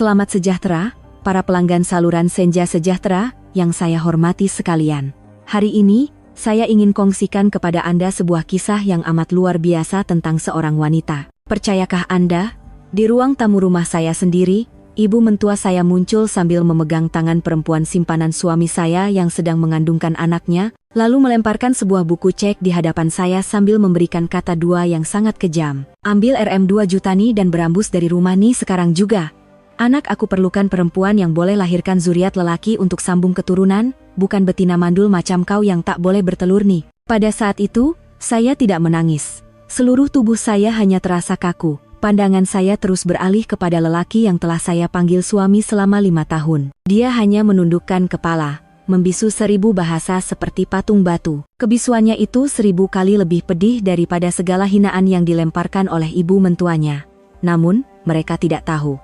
Selamat sejahtera, para pelanggan saluran Senja Sejahtera yang saya hormati sekalian. Hari ini, saya ingin kongsikan kepada Anda sebuah kisah yang amat luar biasa tentang seorang wanita. Percayakah Anda? Di ruang tamu rumah saya sendiri, ibu mentua saya muncul sambil memegang tangan perempuan simpanan suami saya yang sedang mengandungkan anaknya, lalu melemparkan sebuah buku cek di hadapan saya sambil memberikan kata dua yang sangat kejam. Ambil Rm 2 juta nih dan berambus dari rumah nih sekarang juga. Anak aku perlukan perempuan yang boleh lahirkan zuriat lelaki untuk sambung keturunan, bukan betina mandul macam kau yang tak boleh bertelur nih. Pada saat itu, saya tidak menangis. Seluruh tubuh saya hanya terasa kaku. Pandangan saya terus beralih kepada lelaki yang telah saya panggil suami selama 5 tahun. Dia hanya menundukkan kepala, membisu 1000 bahasa seperti patung batu. Kebisuannya itu 1000 kali lebih pedih daripada segala hinaan yang dilemparkan oleh ibu mentuanya. Namun, mereka tidak tahu.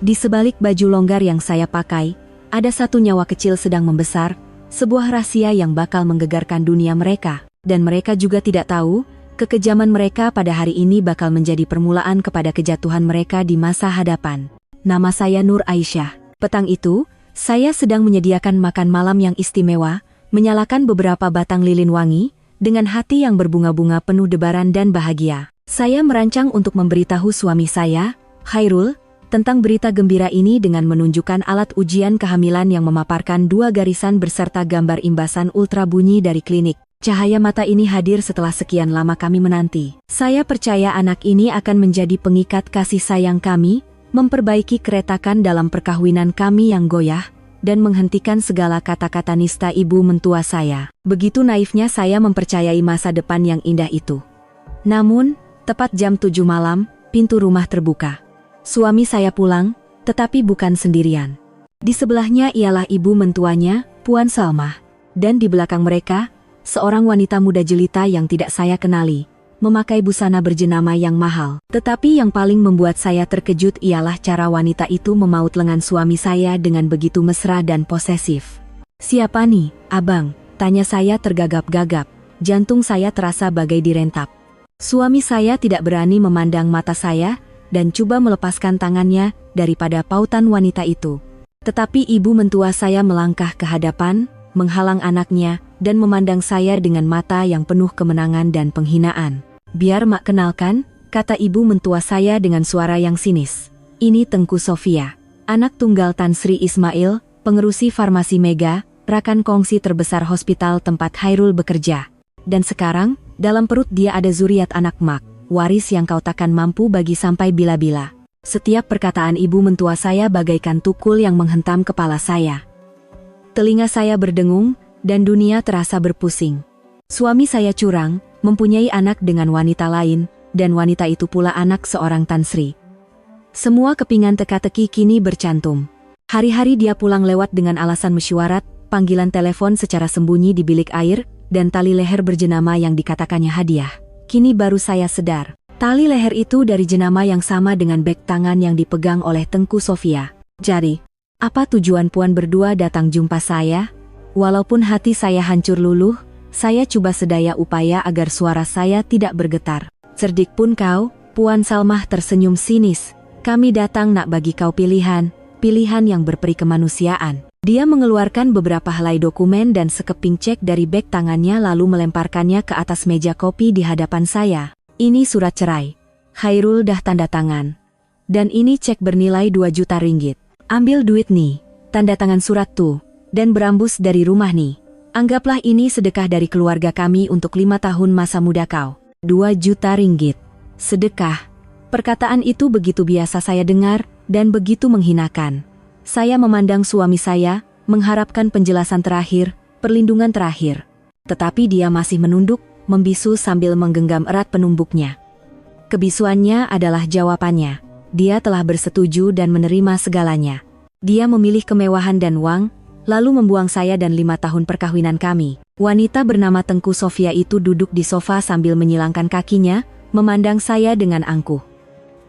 Di sebalik baju longgar yang saya pakai, ada satu nyawa kecil sedang membesar, sebuah rahasia yang bakal menggegarkan dunia mereka. Dan mereka juga tidak tahu, kekejaman mereka pada hari ini bakal menjadi permulaan kepada kejatuhan mereka di masa hadapan. Nama saya Nur Aisyah. Petang itu, saya sedang menyediakan makan malam yang istimewa, menyalakan beberapa batang lilin wangi, dengan hati yang berbunga-bunga penuh debaran dan bahagia. Saya merancang untuk memberitahu suami saya, Khairul, tentang berita gembira ini dengan menunjukkan alat ujian kehamilan yang memaparkan 2 garisan berserta gambar imbasan ultra bunyi dari klinik. Cahaya mata ini hadir setelah sekian lama kami menanti. Saya percaya anak ini akan menjadi pengikat kasih sayang kami, memperbaiki keretakan dalam perkawinan kami yang goyah, dan menghentikan segala kata-kata nista ibu mentua saya. Begitu naifnya saya mempercayai masa depan yang indah itu. Namun, tepat jam 7 malam, pintu rumah terbuka. Suami saya pulang, tetapi bukan sendirian. Di sebelahnya ialah ibu mentuanya, Puan Salmah. Dan di belakang mereka, seorang wanita muda jelita yang tidak saya kenali, memakai busana berjenama yang mahal. Tetapi yang paling membuat saya terkejut ialah cara wanita itu memaut lengan suami saya dengan begitu mesra dan posesif. "Siapa nih, abang?" tanya saya tergagap-gagap. Jantung saya terasa bagai direntap. Suami saya tidak berani memandang mata saya, dan coba melepaskan tangannya daripada pautan wanita itu. Tetapi ibu mentua saya melangkah ke hadapan, menghalang anaknya, dan memandang saya dengan mata yang penuh kemenangan dan penghinaan. "Biar mak kenalkan," kata ibu mentua saya dengan suara yang sinis. "Ini Tengku Sofia, anak tunggal Tan Sri Ismail, pengerusi farmasi Mega, rakan kongsi terbesar hospital tempat Khairul bekerja. Dan sekarang, dalam perut dia ada zuriat anak mak, waris yang kau takkan mampu bagi sampai bila-bila." Setiap perkataan ibu mentua saya bagaikan tukul yang menghentam kepala saya. Telinga saya berdengung, dan dunia terasa berpusing. Suami saya curang, mempunyai anak dengan wanita lain, dan wanita itu pula anak seorang Tan Sri. Semua kepingan teka-teki kini bercantum. Hari-hari dia pulang lewat dengan alasan mesyuarat, panggilan telepon secara sembunyi di bilik air, dan tali leher berjenama yang dikatakannya hadiah. Kini baru saya sadar, tali leher itu dari jenama yang sama dengan beg tangan yang dipegang oleh Tengku Sofia. Jadi, apa tujuan Puan berdua datang jumpa saya? Walaupun hati saya hancur luluh, saya coba sedaya upaya agar suara saya tidak bergetar. "Cerdik pun kau," Puan Salmah tersenyum sinis. "Kami datang nak bagi kau pilihan yang berperi kemanusiaan." Dia mengeluarkan beberapa helai dokumen dan sekeping cek dari beg tangannya lalu melemparkannya ke atas meja kopi di hadapan saya. "Ini surat cerai. Khairul dah tanda tangan. Dan ini cek bernilai 2 juta ringgit. Ambil duit nih, tanda tangan surat tuh, dan berambus dari rumah nih. Anggaplah ini sedekah dari keluarga kami untuk 5 tahun masa muda kau." 2 juta ringgit. Sedekah. Perkataan itu begitu biasa saya dengar, dan begitu menghinakan. Saya memandang suami saya, mengharapkan penjelasan terakhir, perlindungan terakhir. Tetapi dia masih menunduk, membisu sambil menggenggam erat penumbuknya. Kebisuannya adalah jawabannya. Dia telah bersetuju dan menerima segalanya. Dia memilih kemewahan dan uang, lalu membuang saya dan 5 tahun perkawinan kami. Wanita bernama Tengku Sofia itu duduk di sofa sambil menyilangkan kakinya, memandang saya dengan angkuh.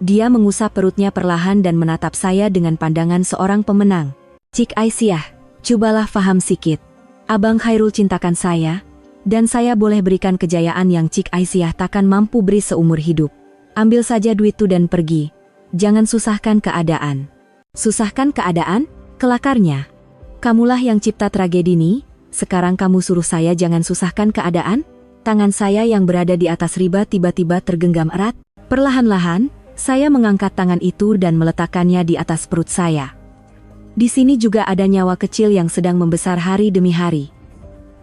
Dia mengusap perutnya perlahan dan menatap saya dengan pandangan seorang pemenang. "Cik Aisyah, cobalah faham sikit. Abang Khairul cintakan saya, dan saya boleh berikan kejayaan yang Cik Aisyah takkan mampu beri seumur hidup. Ambil saja duit itu dan pergi. Jangan susahkan keadaan." Susahkan keadaan, kelakarnya. Kamulah yang cipta tragedi ini, sekarang kamu suruh saya jangan susahkan keadaan? Tangan saya yang berada di atas riba tiba-tiba tergenggam erat. Perlahan-lahan, saya mengangkat tangan itu dan meletakkannya di atas perut saya. Di sini juga ada nyawa kecil yang sedang membesar hari demi hari.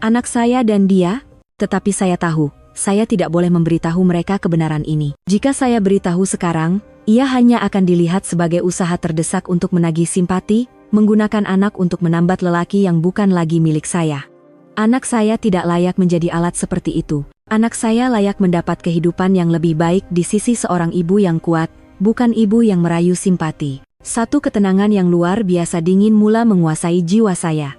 Anak saya dan dia, tetapi saya tahu, saya tidak boleh memberitahu mereka kebenaran ini. Jika saya beritahu sekarang, ia hanya akan dilihat sebagai usaha terdesak untuk menagih simpati, menggunakan anak untuk menambat lelaki yang bukan lagi milik saya. Anak saya tidak layak menjadi alat seperti itu. Anak saya layak mendapat kehidupan yang lebih baik di sisi seorang ibu yang kuat, bukan ibu yang merayu simpati. Satu ketenangan yang luar biasa dingin mula menguasai jiwa saya.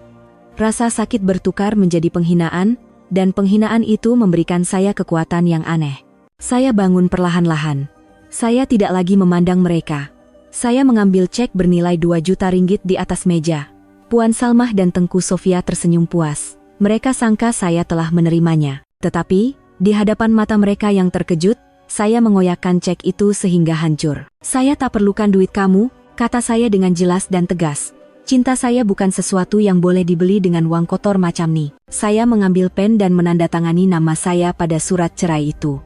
Rasa sakit bertukar menjadi penghinaan, dan penghinaan itu memberikan saya kekuatan yang aneh. Saya bangun perlahan-lahan. Saya tidak lagi memandang mereka. Saya mengambil cek bernilai 2 juta ringgit di atas meja. Puan Salmah dan Tengku Sofia tersenyum puas. Mereka sangka saya telah menerimanya. Tetapi, di hadapan mata mereka yang terkejut, saya mengoyakkan cek itu sehingga hancur. Saya tak perlukan duit kamu, kata saya dengan jelas dan tegas. Cinta saya bukan sesuatu yang boleh dibeli dengan uang kotor macam ni. Saya mengambil pen dan menandatangani nama saya pada surat cerai itu.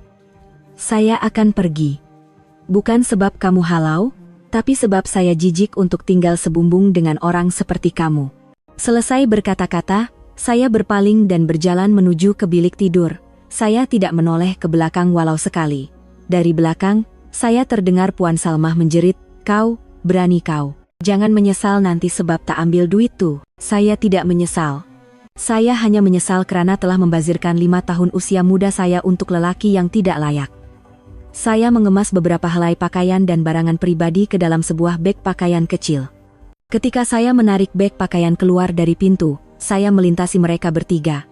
Saya akan pergi. Bukan sebab kamu halau, tapi sebab saya jijik untuk tinggal sebumbung dengan orang seperti kamu. Selesai berkata-kata, saya berpaling dan berjalan menuju ke bilik tidur. Saya tidak menoleh ke belakang walau sekali. Dari belakang, saya terdengar Puan Salmah menjerit, "Kau, berani kau. Jangan menyesal nanti sebab tak ambil duit tuh." Saya tidak menyesal. Saya hanya menyesal karena telah membazirkan 5 tahun usia muda saya untuk lelaki yang tidak layak. Saya mengemas beberapa helai pakaian dan barangan pribadi ke dalam sebuah beg pakaian kecil. Ketika saya menarik beg pakaian keluar dari pintu, saya melintasi mereka bertiga.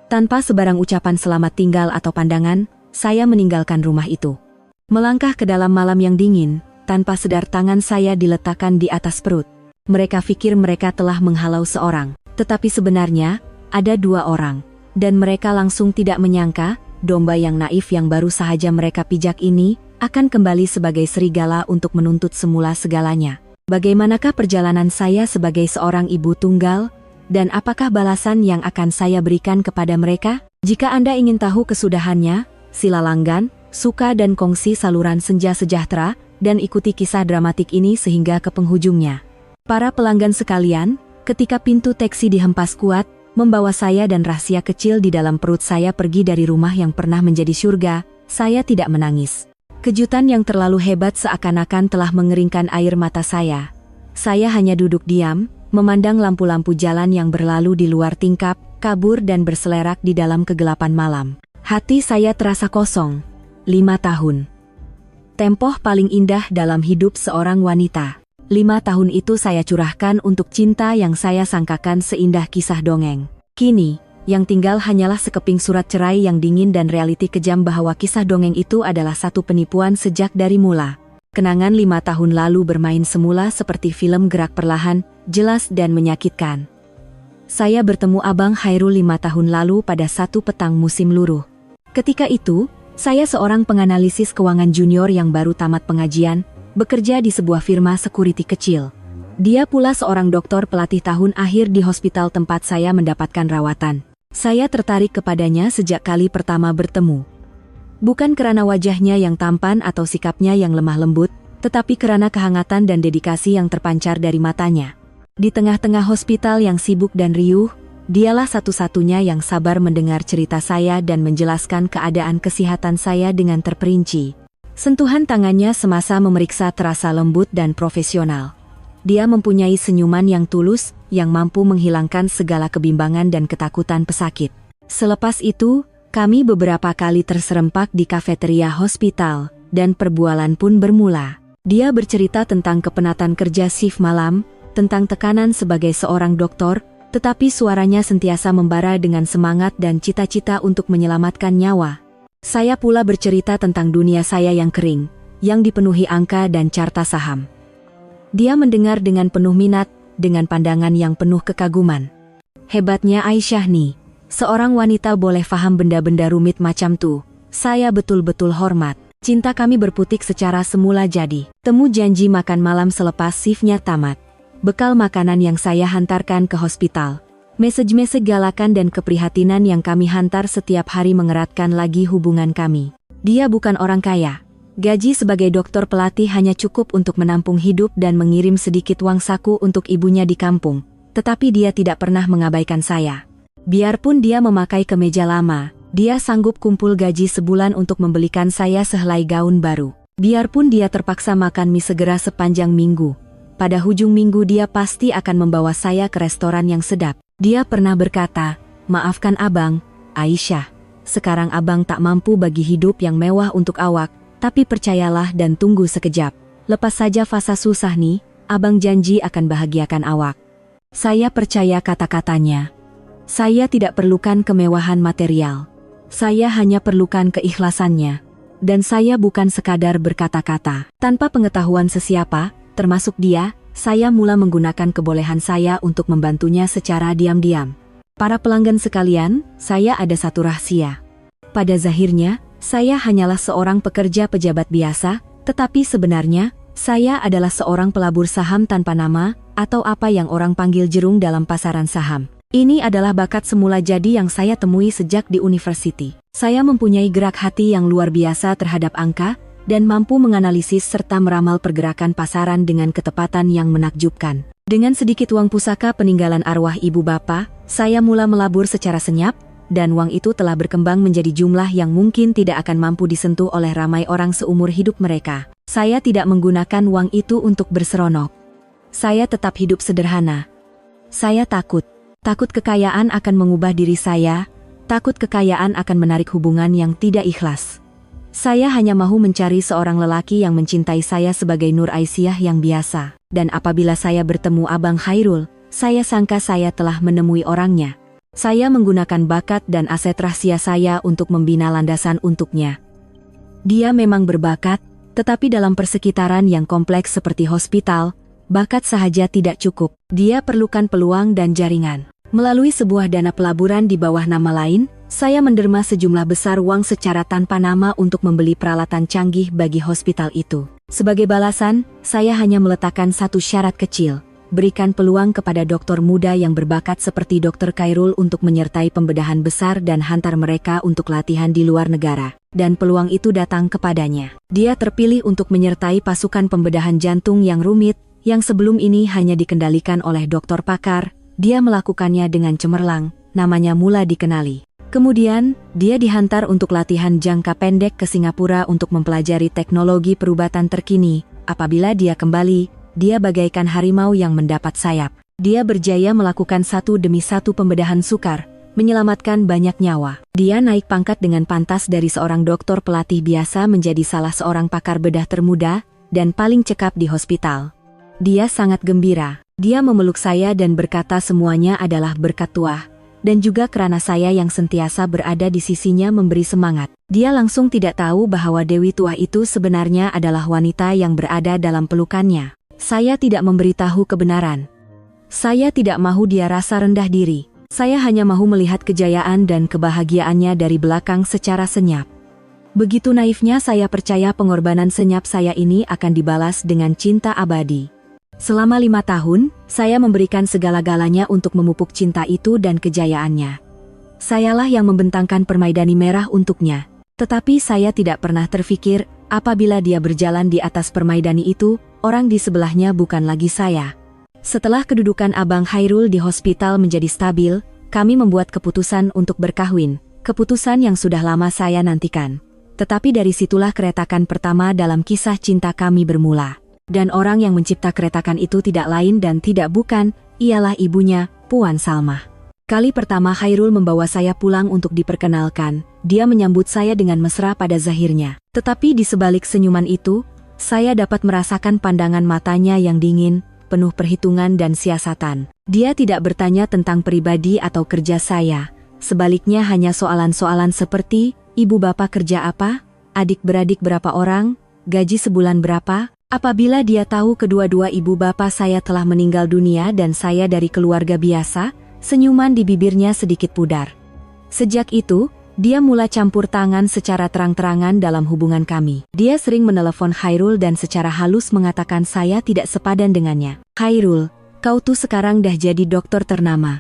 Tanpa sebarang ucapan selamat tinggal atau pandangan, saya meninggalkan rumah itu. Melangkah ke dalam malam yang dingin, tanpa sadar tangan saya diletakkan di atas perut. Mereka pikir mereka telah menghalau seorang, tetapi sebenarnya, ada 2 orang. Dan mereka langsung tidak menyangka, domba yang naif yang baru saja mereka pijak ini, akan kembali sebagai serigala untuk menuntut semula segalanya. Bagaimanakah perjalanan saya sebagai seorang ibu tunggal? Dan apakah balasan yang akan saya berikan kepada mereka? Jika Anda ingin tahu kesudahannya, sila langgan, suka dan kongsi saluran Senja Sejahtera, dan ikuti kisah dramatik ini sehingga ke penghujungnya. Para pelanggan sekalian, ketika pintu teksi dihempas kuat, membawa saya dan rahasia kecil di dalam perut saya pergi dari rumah yang pernah menjadi surga, saya tidak menangis. Kejutan yang terlalu hebat seakan-akan telah mengeringkan air mata saya. Saya hanya duduk diam, memandang lampu-lampu jalan yang berlalu di luar tingkap, kabur dan berselerak di dalam kegelapan malam. Hati saya terasa kosong. 5 tahun. Tempoh paling indah dalam hidup seorang wanita. 5 tahun itu saya curahkan untuk cinta yang saya sangkakan seindah kisah dongeng. Kini, yang tinggal hanyalah sekeping surat cerai yang dingin dan realiti kejam bahwa kisah dongeng itu adalah satu penipuan sejak dari mula. Kenangan 5 tahun lalu bermain semula seperti film gerak perlahan, jelas dan menyakitkan. Saya bertemu Abang Hairul 5 tahun lalu pada satu petang musim luruh. Ketika itu, saya seorang penganalisis keuangan junior yang baru tamat pengajian, bekerja di sebuah firma security kecil. Dia pula seorang dokter pelatih tahun akhir di hospital tempat saya mendapatkan rawatan. Saya tertarik kepadanya sejak kali pertama bertemu. Bukan karena wajahnya yang tampan atau sikapnya yang lemah lembut, tetapi karena kehangatan dan dedikasi yang terpancar dari matanya. Di tengah-tengah hospital yang sibuk dan riuh, dialah satu-satunya yang sabar mendengar cerita saya dan menjelaskan keadaan kesehatan saya dengan terperinci. Sentuhan tangannya semasa memeriksa terasa lembut dan profesional. Dia mempunyai senyuman yang tulus, yang mampu menghilangkan segala kebimbangan dan ketakutan pesakit. Selepas itu, kami beberapa kali terserempak di kafeteria hospital, dan perbualan pun bermula. Dia bercerita tentang kepenatan kerja shift malam, tentang tekanan sebagai seorang dokter, tetapi suaranya sentiasa membara dengan semangat dan cita-cita untuk menyelamatkan nyawa. Saya pula bercerita tentang dunia saya yang kering, yang dipenuhi angka dan carta saham. Dia mendengar dengan penuh minat, dengan pandangan yang penuh kekaguman. Hebatnya Aisyah nih, seorang wanita boleh faham benda-benda rumit macam tuh. Saya betul-betul hormat. Cinta kami berputik secara semula jadi. Temu janji makan malam selepas shiftnya tamat. Bekal makanan yang saya hantarkan ke hospital. Mesej-mesej galakan dan keprihatinan yang kami hantar setiap hari mengeratkan lagi hubungan kami. Dia bukan orang kaya. Gaji sebagai dokter pelatih hanya cukup untuk menampung hidup dan mengirim sedikit uang saku untuk ibunya di kampung. Tetapi dia tidak pernah mengabaikan saya. Biarpun dia memakai kemeja lama, dia sanggup kumpul gaji sebulan untuk membelikan saya sehelai gaun baru. Biarpun dia terpaksa makan mie segera sepanjang minggu, pada hujung minggu dia pasti akan membawa saya ke restoran yang sedap. Dia pernah berkata, "Maafkan abang, Aisyah. Sekarang abang tak mampu bagi hidup yang mewah untuk awak, tapi percayalah dan tunggu sekejap. Lepas saja fasa susah nih, abang janji akan bahagiakan awak." Saya percaya kata-katanya. Saya tidak perlukan kemewahan material. Saya hanya perlukan keikhlasannya. Dan saya bukan sekadar berkata-kata. Tanpa pengetahuan sesiapa, termasuk dia, saya mula menggunakan kebolehan saya untuk membantunya secara diam-diam. Para pelanggan sekalian, saya ada satu rahasia. Pada zahirnya, saya hanyalah seorang pekerja pejabat biasa, tetapi sebenarnya, saya adalah seorang pelabur saham tanpa nama, atau apa yang orang panggil jerung dalam pasaran saham. Ini adalah bakat semula jadi yang saya temui sejak di university. Saya mempunyai gerak hati yang luar biasa terhadap angka, dan mampu menganalisis serta meramal pergerakan pasaran dengan ketepatan yang menakjubkan. Dengan sedikit uang pusaka peninggalan arwah ibu bapa, saya mula melabur secara senyap, dan uang itu telah berkembang menjadi jumlah yang mungkin tidak akan mampu disentuh oleh ramai orang seumur hidup mereka. Saya tidak menggunakan uang itu untuk berseronok. Saya tetap hidup sederhana. Saya takut kekayaan akan mengubah diri saya, takut kekayaan akan menarik hubungan yang tidak ikhlas. Saya hanya mahu mencari seorang lelaki yang mencintai saya sebagai Nur Aisyah yang biasa. Dan apabila saya bertemu Abang Khairul, saya sangka saya telah menemui orangnya. Saya menggunakan bakat dan aset rahasia saya untuk membina landasan untuknya. Dia memang berbakat, tetapi dalam persekitaran yang kompleks seperti hospital, bakat sahaja tidak cukup. Dia perlukan peluang dan jaringan. Melalui sebuah dana pelaburan di bawah nama lain, saya menderma sejumlah besar uang secara tanpa nama untuk membeli peralatan canggih bagi hospital itu. Sebagai balasan, saya hanya meletakkan satu syarat kecil. Berikan peluang kepada dokter muda yang berbakat seperti Dr. Khairul untuk menyertai pembedahan besar dan hantar mereka untuk latihan di luar negara. Dan peluang itu datang kepadanya. Dia terpilih untuk menyertai pasukan pembedahan jantung yang rumit, yang sebelum ini hanya dikendalikan oleh dokter pakar. Dia melakukannya dengan cemerlang, namanya mula dikenali. Kemudian, dia dihantar untuk latihan jangka pendek ke Singapura untuk mempelajari teknologi perubatan terkini. Apabila dia kembali, dia bagaikan harimau yang mendapat sayap. Dia berjaya melakukan satu demi satu pembedahan sukar, menyelamatkan banyak nyawa. Dia naik pangkat dengan pantas dari seorang dokter pelatih biasa menjadi salah seorang pakar bedah termuda, dan paling cekap di hospital. Dia sangat gembira. Dia memeluk saya dan berkata semuanya adalah berkat Tuah, dan juga karena saya yang sentiasa berada di sisinya memberi semangat. Dia langsung tidak tahu bahwa Dewi Tuah itu sebenarnya adalah wanita yang berada dalam pelukannya. Saya tidak memberitahu kebenaran. Saya tidak mahu dia rasa rendah diri. Saya hanya mahu melihat kejayaan dan kebahagiaannya dari belakang secara senyap. Begitu naifnya saya percaya pengorbanan senyap saya ini akan dibalas dengan cinta abadi. Selama 5 tahun, saya memberikan segala-galanya untuk memupuk cinta itu dan kejayaannya. Sayalah yang membentangkan permaidani merah untuknya. Tetapi saya tidak pernah terfikir, apabila dia berjalan di atas permaidani itu, orang di sebelahnya bukan lagi saya. Setelah kedudukan Abang Khairul di hospital menjadi stabil, kami membuat keputusan untuk berkahwin, keputusan yang sudah lama saya nantikan. Tetapi dari situlah keretakan pertama dalam kisah cinta kami bermula. Dan orang yang mencipta keretakan itu tidak lain dan tidak bukan, ialah ibunya, Puan Salmah. Kali pertama Khairul membawa saya pulang untuk diperkenalkan, dia menyambut saya dengan mesra pada zahirnya. Tetapi di sebalik senyuman itu, saya dapat merasakan pandangan matanya yang dingin, penuh perhitungan dan siasatan. Dia tidak bertanya tentang pribadi atau kerja saya, sebaliknya hanya soalan-soalan seperti, ibu bapak kerja apa? Adik-beradik berapa orang? Gaji sebulan berapa? Apabila dia tahu kedua-dua ibu bapa saya telah meninggal dunia dan saya dari keluarga biasa, senyuman di bibirnya sedikit pudar. Sejak itu, Dia mulai campur tangan secara terang-terangan dalam hubungan kami. Dia sering menelepon Khairul dan secara halus mengatakan saya tidak sepadan dengannya. Khairul, kau tuh sekarang dah jadi dokter ternama.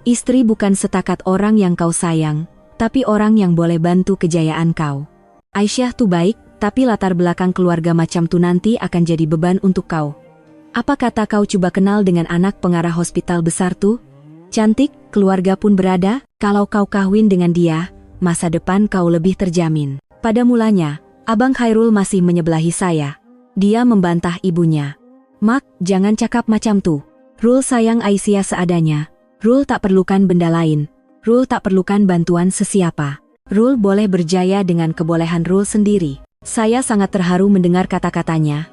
Istri bukan setakat orang yang kau sayang, tapi orang yang boleh bantu kejayaan kau. Aisyah tuh baik, tapi latar belakang keluarga macam tuh nanti akan jadi beban untuk kau. Apa kata kau coba kenal dengan anak pengarah hospital besar tuh? Cantik, keluarga pun berada, kalau kau kawin dengan dia, masa depan kau lebih terjamin. Pada mulanya, Abang Khairul masih menyebelahi saya. Dia membantah ibunya. Mak, jangan cakap macam tuh. Rul sayang Aisyah seadanya. Rul tak perlukan benda lain. Rul tak perlukan bantuan sesiapa. Rul boleh berjaya dengan kebolehan Rul sendiri. Saya sangat terharu mendengar kata-katanya.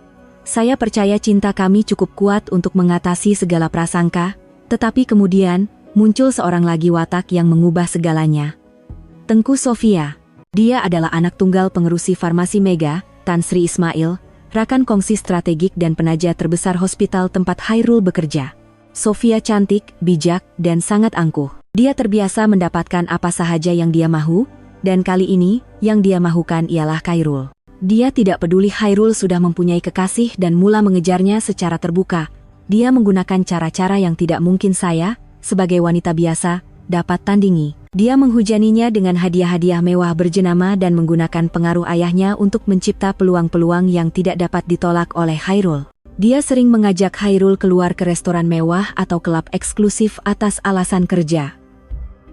Saya percaya cinta kami cukup kuat untuk mengatasi segala prasangka, tetapi kemudian, muncul seorang lagi watak yang mengubah segalanya. Tengku Sofia. Dia adalah anak tunggal pengerusi farmasi Mega, Tan Sri Ismail, rakan kongsi strategik dan penaja terbesar hospital tempat Khairul bekerja. Sofia cantik, bijak, dan sangat angkuh. Dia terbiasa mendapatkan apa sahaja yang dia mahu, dan kali ini, yang dia mahukan ialah Khairul. Dia tidak peduli Khairul sudah mempunyai kekasih dan mula mengejarnya secara terbuka. Dia menggunakan cara-cara yang tidak mungkin saya, sebagai wanita biasa, dapat tandingi. Dia menghujaninya dengan hadiah-hadiah mewah berjenama dan menggunakan pengaruh ayahnya untuk mencipta peluang-peluang yang tidak dapat ditolak oleh Khairul. Dia sering mengajak Khairul keluar ke restoran mewah atau klub eksklusif atas alasan kerja.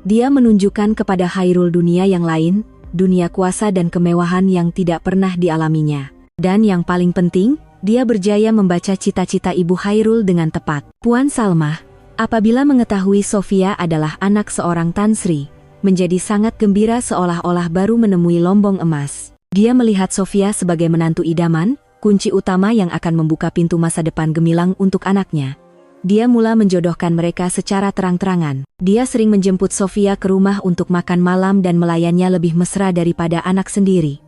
Dia menunjukkan kepada Khairul dunia yang lain, dunia kuasa dan kemewahan yang tidak pernah dialaminya. Dan yang paling penting, dia berjaya membaca cita-cita ibu Khairul dengan tepat. Puan Salmah, apabila mengetahui Sofia adalah anak seorang Tan Sri, menjadi sangat gembira seolah-olah baru menemui lombong emas. Dia melihat Sofia sebagai menantu idaman, kunci utama yang akan membuka pintu masa depan gemilang untuk anaknya. Dia mula menjodohkan mereka secara terang-terangan. Dia sering menjemput Sofia ke rumah untuk makan malam dan melayannya lebih mesra daripada anak sendiri.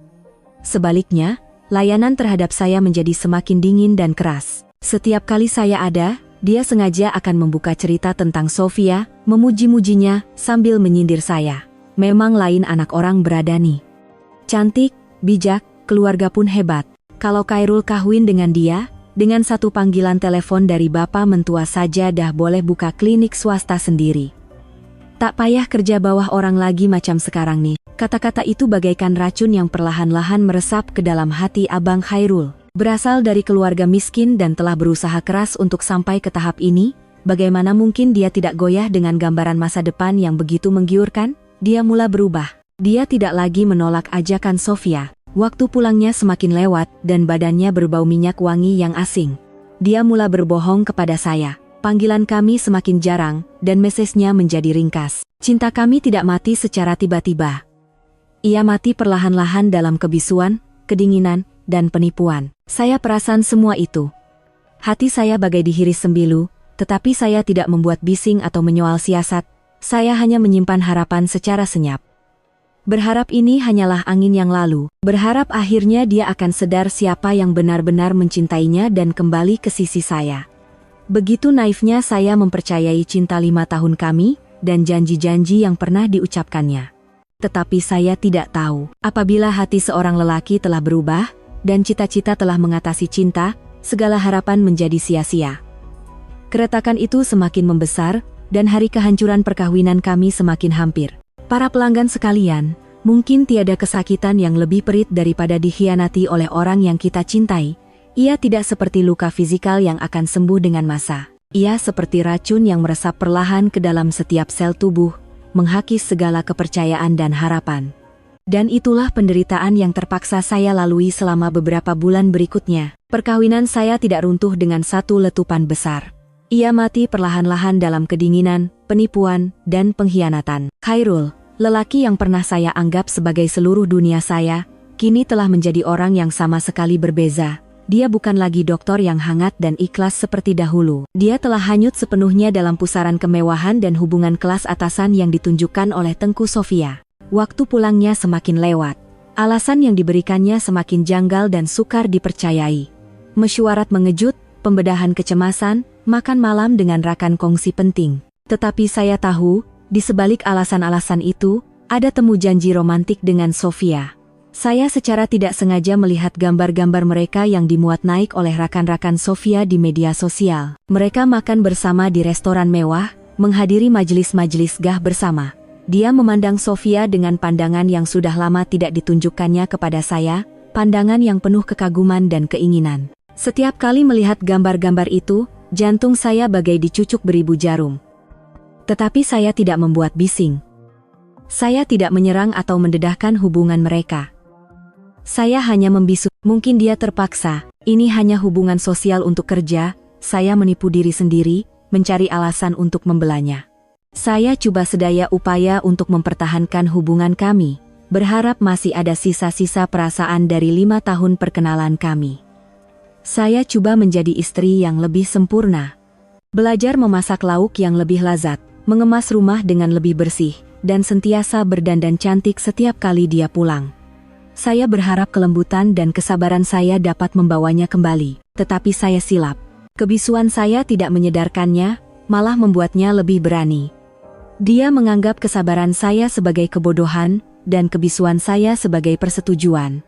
Sebaliknya, layanan terhadap saya menjadi semakin dingin dan keras. Setiap kali saya ada, dia sengaja akan membuka cerita tentang Sofia, memuji-mujinya, sambil menyindir saya. Memang lain anak orang beradani. Cantik, bijak, keluarga pun hebat. Kalau Khairul kawin dengan dia, dengan satu panggilan telepon dari bapak mentua saja dah boleh buka klinik swasta sendiri. Tak payah kerja bawah orang lagi macam sekarang nih. Kata-kata itu bagaikan racun yang perlahan-lahan meresap ke dalam hati Abang Khairul. Berasal dari keluarga miskin dan telah berusaha keras untuk sampai ke tahap ini, bagaimana mungkin dia tidak goyah dengan gambaran masa depan yang begitu menggiurkan? Dia mula berubah. Dia tidak lagi menolak ajakan Sofia. Waktu pulangnya semakin lewat dan badannya berbau minyak wangi yang asing. Dia mula berbohong kepada saya. Panggilan kami semakin jarang dan mesesnya menjadi ringkas. Cinta kami tidak mati secara tiba-tiba. Ia mati perlahan-lahan dalam kebisuan, kedinginan, dan penipuan. Saya perasan semua itu. Hati saya bagai dihiris sembilu, tetapi saya tidak membuat bising atau menyoal siasat. Saya hanya menyimpan harapan secara senyap. Berharap ini hanyalah angin yang lalu. Berharap akhirnya dia akan sadar siapa yang benar-benar mencintainya dan kembali ke sisi saya. Begitu naifnya saya mempercayai cinta 5 tahun kami, dan janji-janji yang pernah diucapkannya. Tetapi saya tidak tahu, apabila hati seorang lelaki telah berubah, dan cita-cita telah mengatasi cinta, segala harapan menjadi sia-sia. Keretakan itu semakin membesar, dan hari kehancuran perkawinan kami semakin hampir. Para pelanggan sekalian, mungkin tiada kesakitan yang lebih perit daripada dikhianati oleh orang yang kita cintai. Ia tidak seperti luka fisikal yang akan sembuh dengan masa. Ia seperti racun yang meresap perlahan ke dalam setiap sel tubuh, menghakis segala kepercayaan dan harapan. Dan itulah penderitaan yang terpaksa saya lalui selama beberapa bulan berikutnya. Perkawinan saya tidak runtuh dengan satu letupan besar. Ia mati perlahan-lahan dalam kedinginan, penipuan, dan pengkhianatan. Khairul, lelaki yang pernah saya anggap sebagai seluruh dunia saya, kini telah menjadi orang yang sama sekali berbeza. Dia bukan lagi dokter yang hangat dan ikhlas seperti dahulu. Dia telah hanyut sepenuhnya dalam pusaran kemewahan dan hubungan kelas atasan yang ditunjukkan oleh Tengku Sofia. Waktu pulangnya semakin lewat. Alasan yang diberikannya semakin janggal dan sukar dipercayai. Mesyuarat mengejut, pembedahan kecemasan, makan malam dengan rakan kongsi penting. Tetapi saya tahu, di sebalik alasan-alasan itu, Ada temu janji romantik dengan Sofia. Saya secara tidak sengaja melihat gambar-gambar mereka yang dimuat naik oleh rakan-rakan Sofia di media sosial. Mereka makan bersama di restoran mewah, menghadiri majelis-majelis gah bersama. Dia memandang Sofia dengan pandangan yang sudah lama tidak ditunjukkannya kepada saya, pandangan yang penuh kekaguman dan keinginan. Setiap kali melihat gambar-gambar itu, jantung saya bagai dicucuk beribu jarum. Tetapi saya tidak membuat bising. Saya tidak menyerang atau mendedahkan hubungan mereka. Saya hanya membisu, mungkin dia terpaksa, ini hanya hubungan sosial untuk kerja, saya menipu diri sendiri, mencari alasan untuk membelanya. Saya coba sedaya upaya untuk mempertahankan hubungan kami, berharap masih ada sisa-sisa perasaan dari 5 tahun perkenalan kami. Saya coba menjadi istri yang lebih sempurna. Belajar memasak lauk yang lebih lazat, mengemas rumah dengan lebih bersih, dan sentiasa berdandan cantik setiap kali dia pulang. Saya berharap kelembutan dan kesabaran saya dapat membawanya kembali, tetapi saya silap. Kebisuan saya tidak menyedarkannya, malah membuatnya lebih berani. Dia menganggap kesabaran saya sebagai kebodohan, dan kebisuan saya sebagai persetujuan.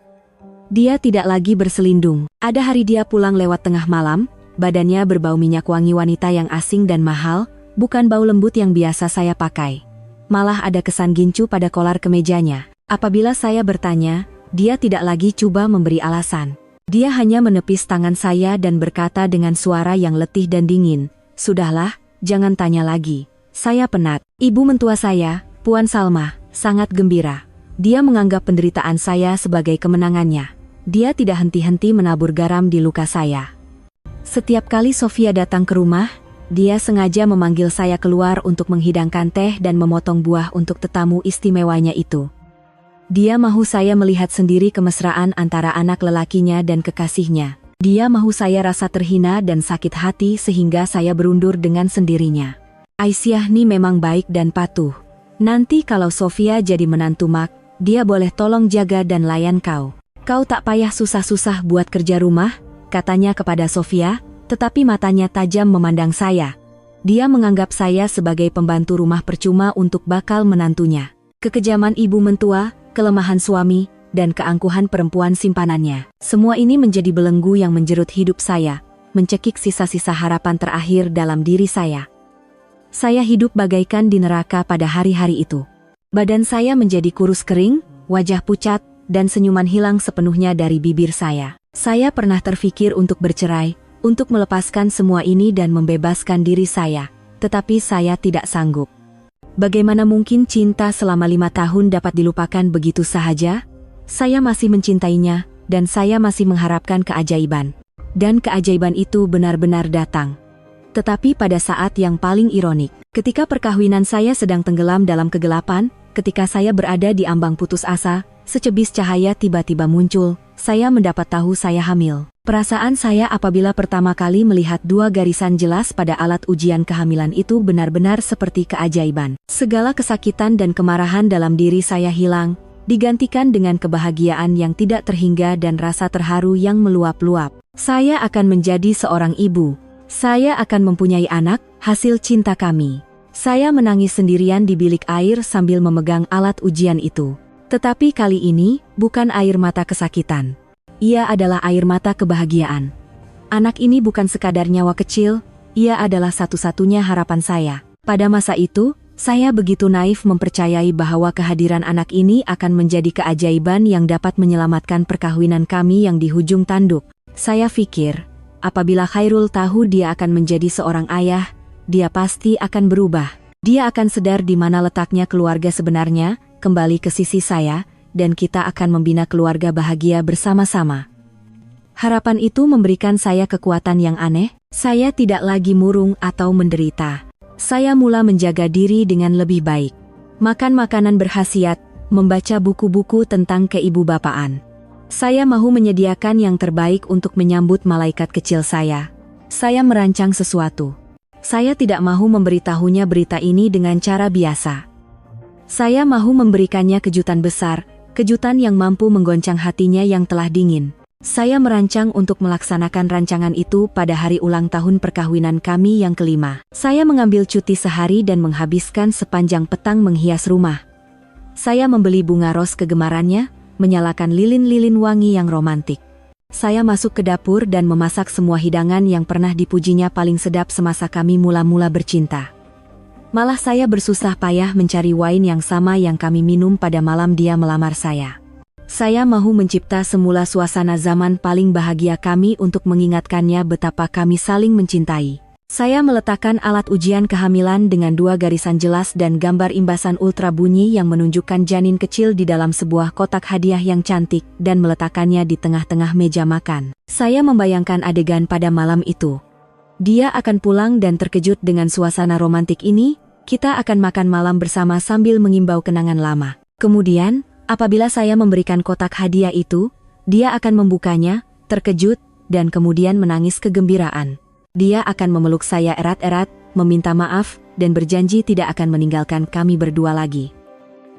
Dia tidak lagi berselindung. Ada hari dia pulang lewat tengah malam, badannya berbau minyak wangi wanita yang asing dan mahal, bukan bau lembut yang biasa saya pakai. Malah ada kesan gincu pada kolar kemejanya. Apabila saya bertanya, dia tidak lagi coba memberi alasan. Dia hanya menepis tangan saya dan berkata dengan suara yang letih dan dingin, "Sudahlah, jangan tanya lagi. Saya penat." Ibu mentua saya, Puan Salma, sangat gembira. Dia menganggap penderitaan saya sebagai kemenangannya. Dia tidak henti-henti menabur garam di luka saya. Setiap kali Sofia datang ke rumah, dia sengaja memanggil saya keluar untuk menghidangkan teh dan memotong buah untuk tetamu istimewanya itu. Dia mahu saya melihat sendiri kemesraan antara anak lelakinya dan kekasihnya. Dia mahu saya rasa terhina dan sakit hati sehingga saya berundur dengan sendirinya. Aisyah ni memang baik dan patuh. Nanti kalau Sofia jadi menantu Mak, dia boleh tolong jaga dan layan kau. Kau tak payah susah-susah buat kerja rumah, katanya kepada Sofia, tetapi matanya tajam memandang saya. Dia menganggap saya sebagai pembantu rumah percuma untuk bakal menantunya. Kekejaman ibu mentua, kelemahan suami, dan keangkuhan perempuan simpanannya. Semua ini menjadi belenggu yang menjerut hidup saya, mencekik sisa-sisa harapan terakhir dalam diri saya. Saya hidup bagaikan di neraka pada hari-hari itu. Badan saya menjadi kurus kering, wajah pucat, dan senyuman hilang sepenuhnya dari bibir saya. Saya pernah terfikir untuk bercerai, untuk melepaskan semua ini dan membebaskan diri saya, tetapi saya tidak sanggup. Bagaimana mungkin cinta selama 5 tahun dapat dilupakan begitu sahaja? Saya masih mencintainya, dan saya masih mengharapkan keajaiban. Dan keajaiban itu benar-benar datang. Tetapi pada saat yang paling ironik, ketika perkawinan saya sedang tenggelam dalam kegelapan, ketika saya berada di ambang putus asa, secebis cahaya tiba-tiba muncul, saya mendapat tahu saya hamil. Perasaan saya apabila pertama kali melihat 2 garisan jelas pada alat ujian kehamilan itu benar-benar seperti keajaiban. Segala kesakitan dan kemarahan dalam diri saya hilang, digantikan dengan kebahagiaan yang tidak terhingga dan rasa terharu yang meluap-luap. Saya akan menjadi seorang ibu. Saya akan mempunyai anak, hasil cinta kami. Saya menangis sendirian di bilik air sambil memegang alat ujian itu. Tetapi kali ini, bukan air mata kesakitan. Ia adalah air mata kebahagiaan. Anak ini bukan sekadar nyawa kecil, ia adalah satu-satunya harapan saya. Pada masa itu, saya begitu naif mempercayai bahwa kehadiran anak ini akan menjadi keajaiban yang dapat menyelamatkan perkawinan kami yang di hujung tanduk. Saya pikir, apabila Khairul tahu dia akan menjadi seorang ayah, dia pasti akan berubah. Dia akan sadar di mana letaknya keluarga sebenarnya, kembali ke sisi saya, dan kita akan membina keluarga bahagia bersama-sama. Harapan itu memberikan saya kekuatan yang aneh. Saya tidak lagi murung atau menderita. Saya mula menjaga diri dengan lebih baik. Makan makanan berkhasiat, membaca buku-buku tentang keibubapaan. Saya mahu menyediakan yang terbaik untuk menyambut malaikat kecil saya. Saya merancang sesuatu. Saya tidak mahu memberitahunya berita ini dengan cara biasa. Saya mahu memberikannya kejutan besar, kejutan yang mampu menggoncang hatinya yang telah dingin. Saya merancang untuk melaksanakan rancangan itu pada hari ulang tahun perkawinan kami yang kelima. Saya mengambil cuti sehari dan menghabiskan sepanjang petang menghias rumah. Saya membeli bunga ros kegemarannya, menyalakan lilin-lilin wangi yang romantik. Saya masuk ke dapur dan memasak semua hidangan yang pernah dipujinya paling sedap semasa kami mula-mula bercinta. Malah saya bersusah payah mencari wine yang sama yang kami minum pada malam dia melamar saya. Saya mahu mencipta semula suasana zaman paling bahagia kami untuk mengingatkannya betapa kami saling mencintai. Saya meletakkan alat ujian kehamilan dengan 2 garisan jelas dan gambar imbasan ultra bunyi yang menunjukkan janin kecil di dalam sebuah kotak hadiah yang cantik dan meletakkannya di tengah-tengah meja makan. Saya membayangkan adegan pada malam itu. Dia akan pulang dan terkejut dengan suasana romantik ini, kita akan makan malam bersama sambil mengimbau kenangan lama. Kemudian, apabila saya memberikan kotak hadiah itu, dia akan membukanya, terkejut, dan kemudian menangis kegembiraan. Dia akan memeluk saya erat-erat, meminta maaf, dan berjanji tidak akan meninggalkan kami berdua lagi.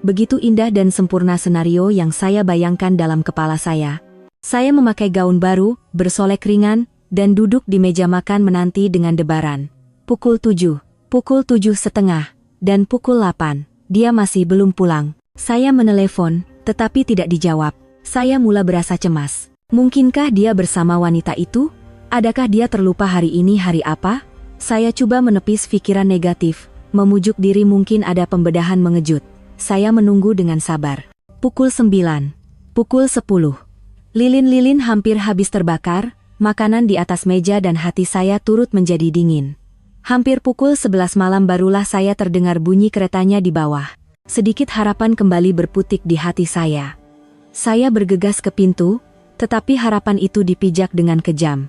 Begitu indah dan sempurna senario yang saya bayangkan dalam kepala saya. Saya memakai gaun baru, bersolek ringan, dan duduk di meja makan menanti dengan debaran. Pukul 7, pukul 7:30, dan pukul 8, dia masih belum pulang. Saya menelepon, tetapi tidak dijawab. Saya mula berasa cemas. Mungkinkah dia bersama wanita itu? Adakah dia terlupa hari ini hari apa? Saya coba menepis pikiran negatif, memujuk diri mungkin ada pembedahan mengejut. Saya menunggu dengan sabar. Pukul 9, pukul 10. Lilin-lilin hampir habis terbakar, makanan di atas meja dan hati saya turut menjadi dingin. Hampir pukul 11 malam barulah saya terdengar bunyi keretanya di bawah. Sedikit harapan kembali berputik di hati saya. Saya bergegas ke pintu, tetapi harapan itu dipijak dengan kejam.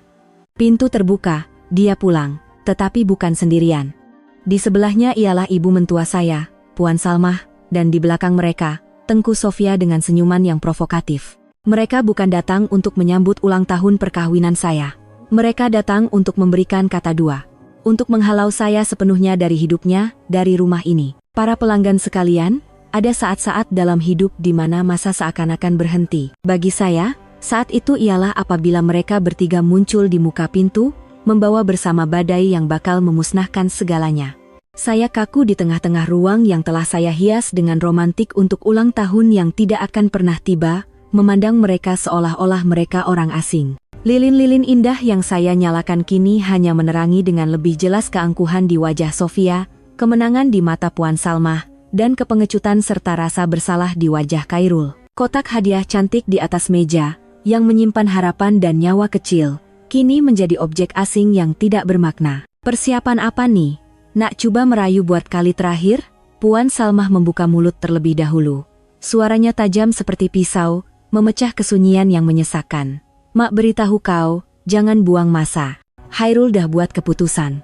Pintu terbuka, dia pulang, tetapi bukan sendirian. Di sebelahnya ialah ibu mentua saya, Puan Salmah, dan di belakang mereka, Tengku Sofia dengan senyuman yang provokatif. Mereka bukan datang untuk menyambut ulang tahun perkawinan saya. Mereka datang untuk memberikan kata dua. Untuk menghalau saya sepenuhnya dari hidupnya, dari rumah ini. Para pelanggan sekalian, ada saat-saat dalam hidup di mana masa seakan-akan berhenti. Bagi saya, saat itu ialah apabila mereka bertiga muncul di muka pintu, membawa bersama badai yang bakal memusnahkan segalanya. Saya kaku di tengah-tengah ruang yang telah saya hias dengan romantik untuk ulang tahun yang tidak akan pernah tiba, memandang mereka seolah-olah mereka orang asing. Lilin-lilin indah yang saya nyalakan kini hanya menerangi dengan lebih jelas keangkuhan di wajah Sofia, kemenangan di mata Puan Salmah, dan kepengecutan serta rasa bersalah di wajah Khairul. Kotak hadiah cantik di atas meja, yang menyimpan harapan dan nyawa kecil, kini menjadi objek asing yang tidak bermakna. Persiapan apa nih? Nak coba merayu buat kali terakhir? Puan Salmah membuka mulut terlebih dahulu. Suaranya tajam seperti pisau, memecah kesunyian yang menyesakan. Mak beritahu kau, jangan buang masa. Khairul dah buat keputusan.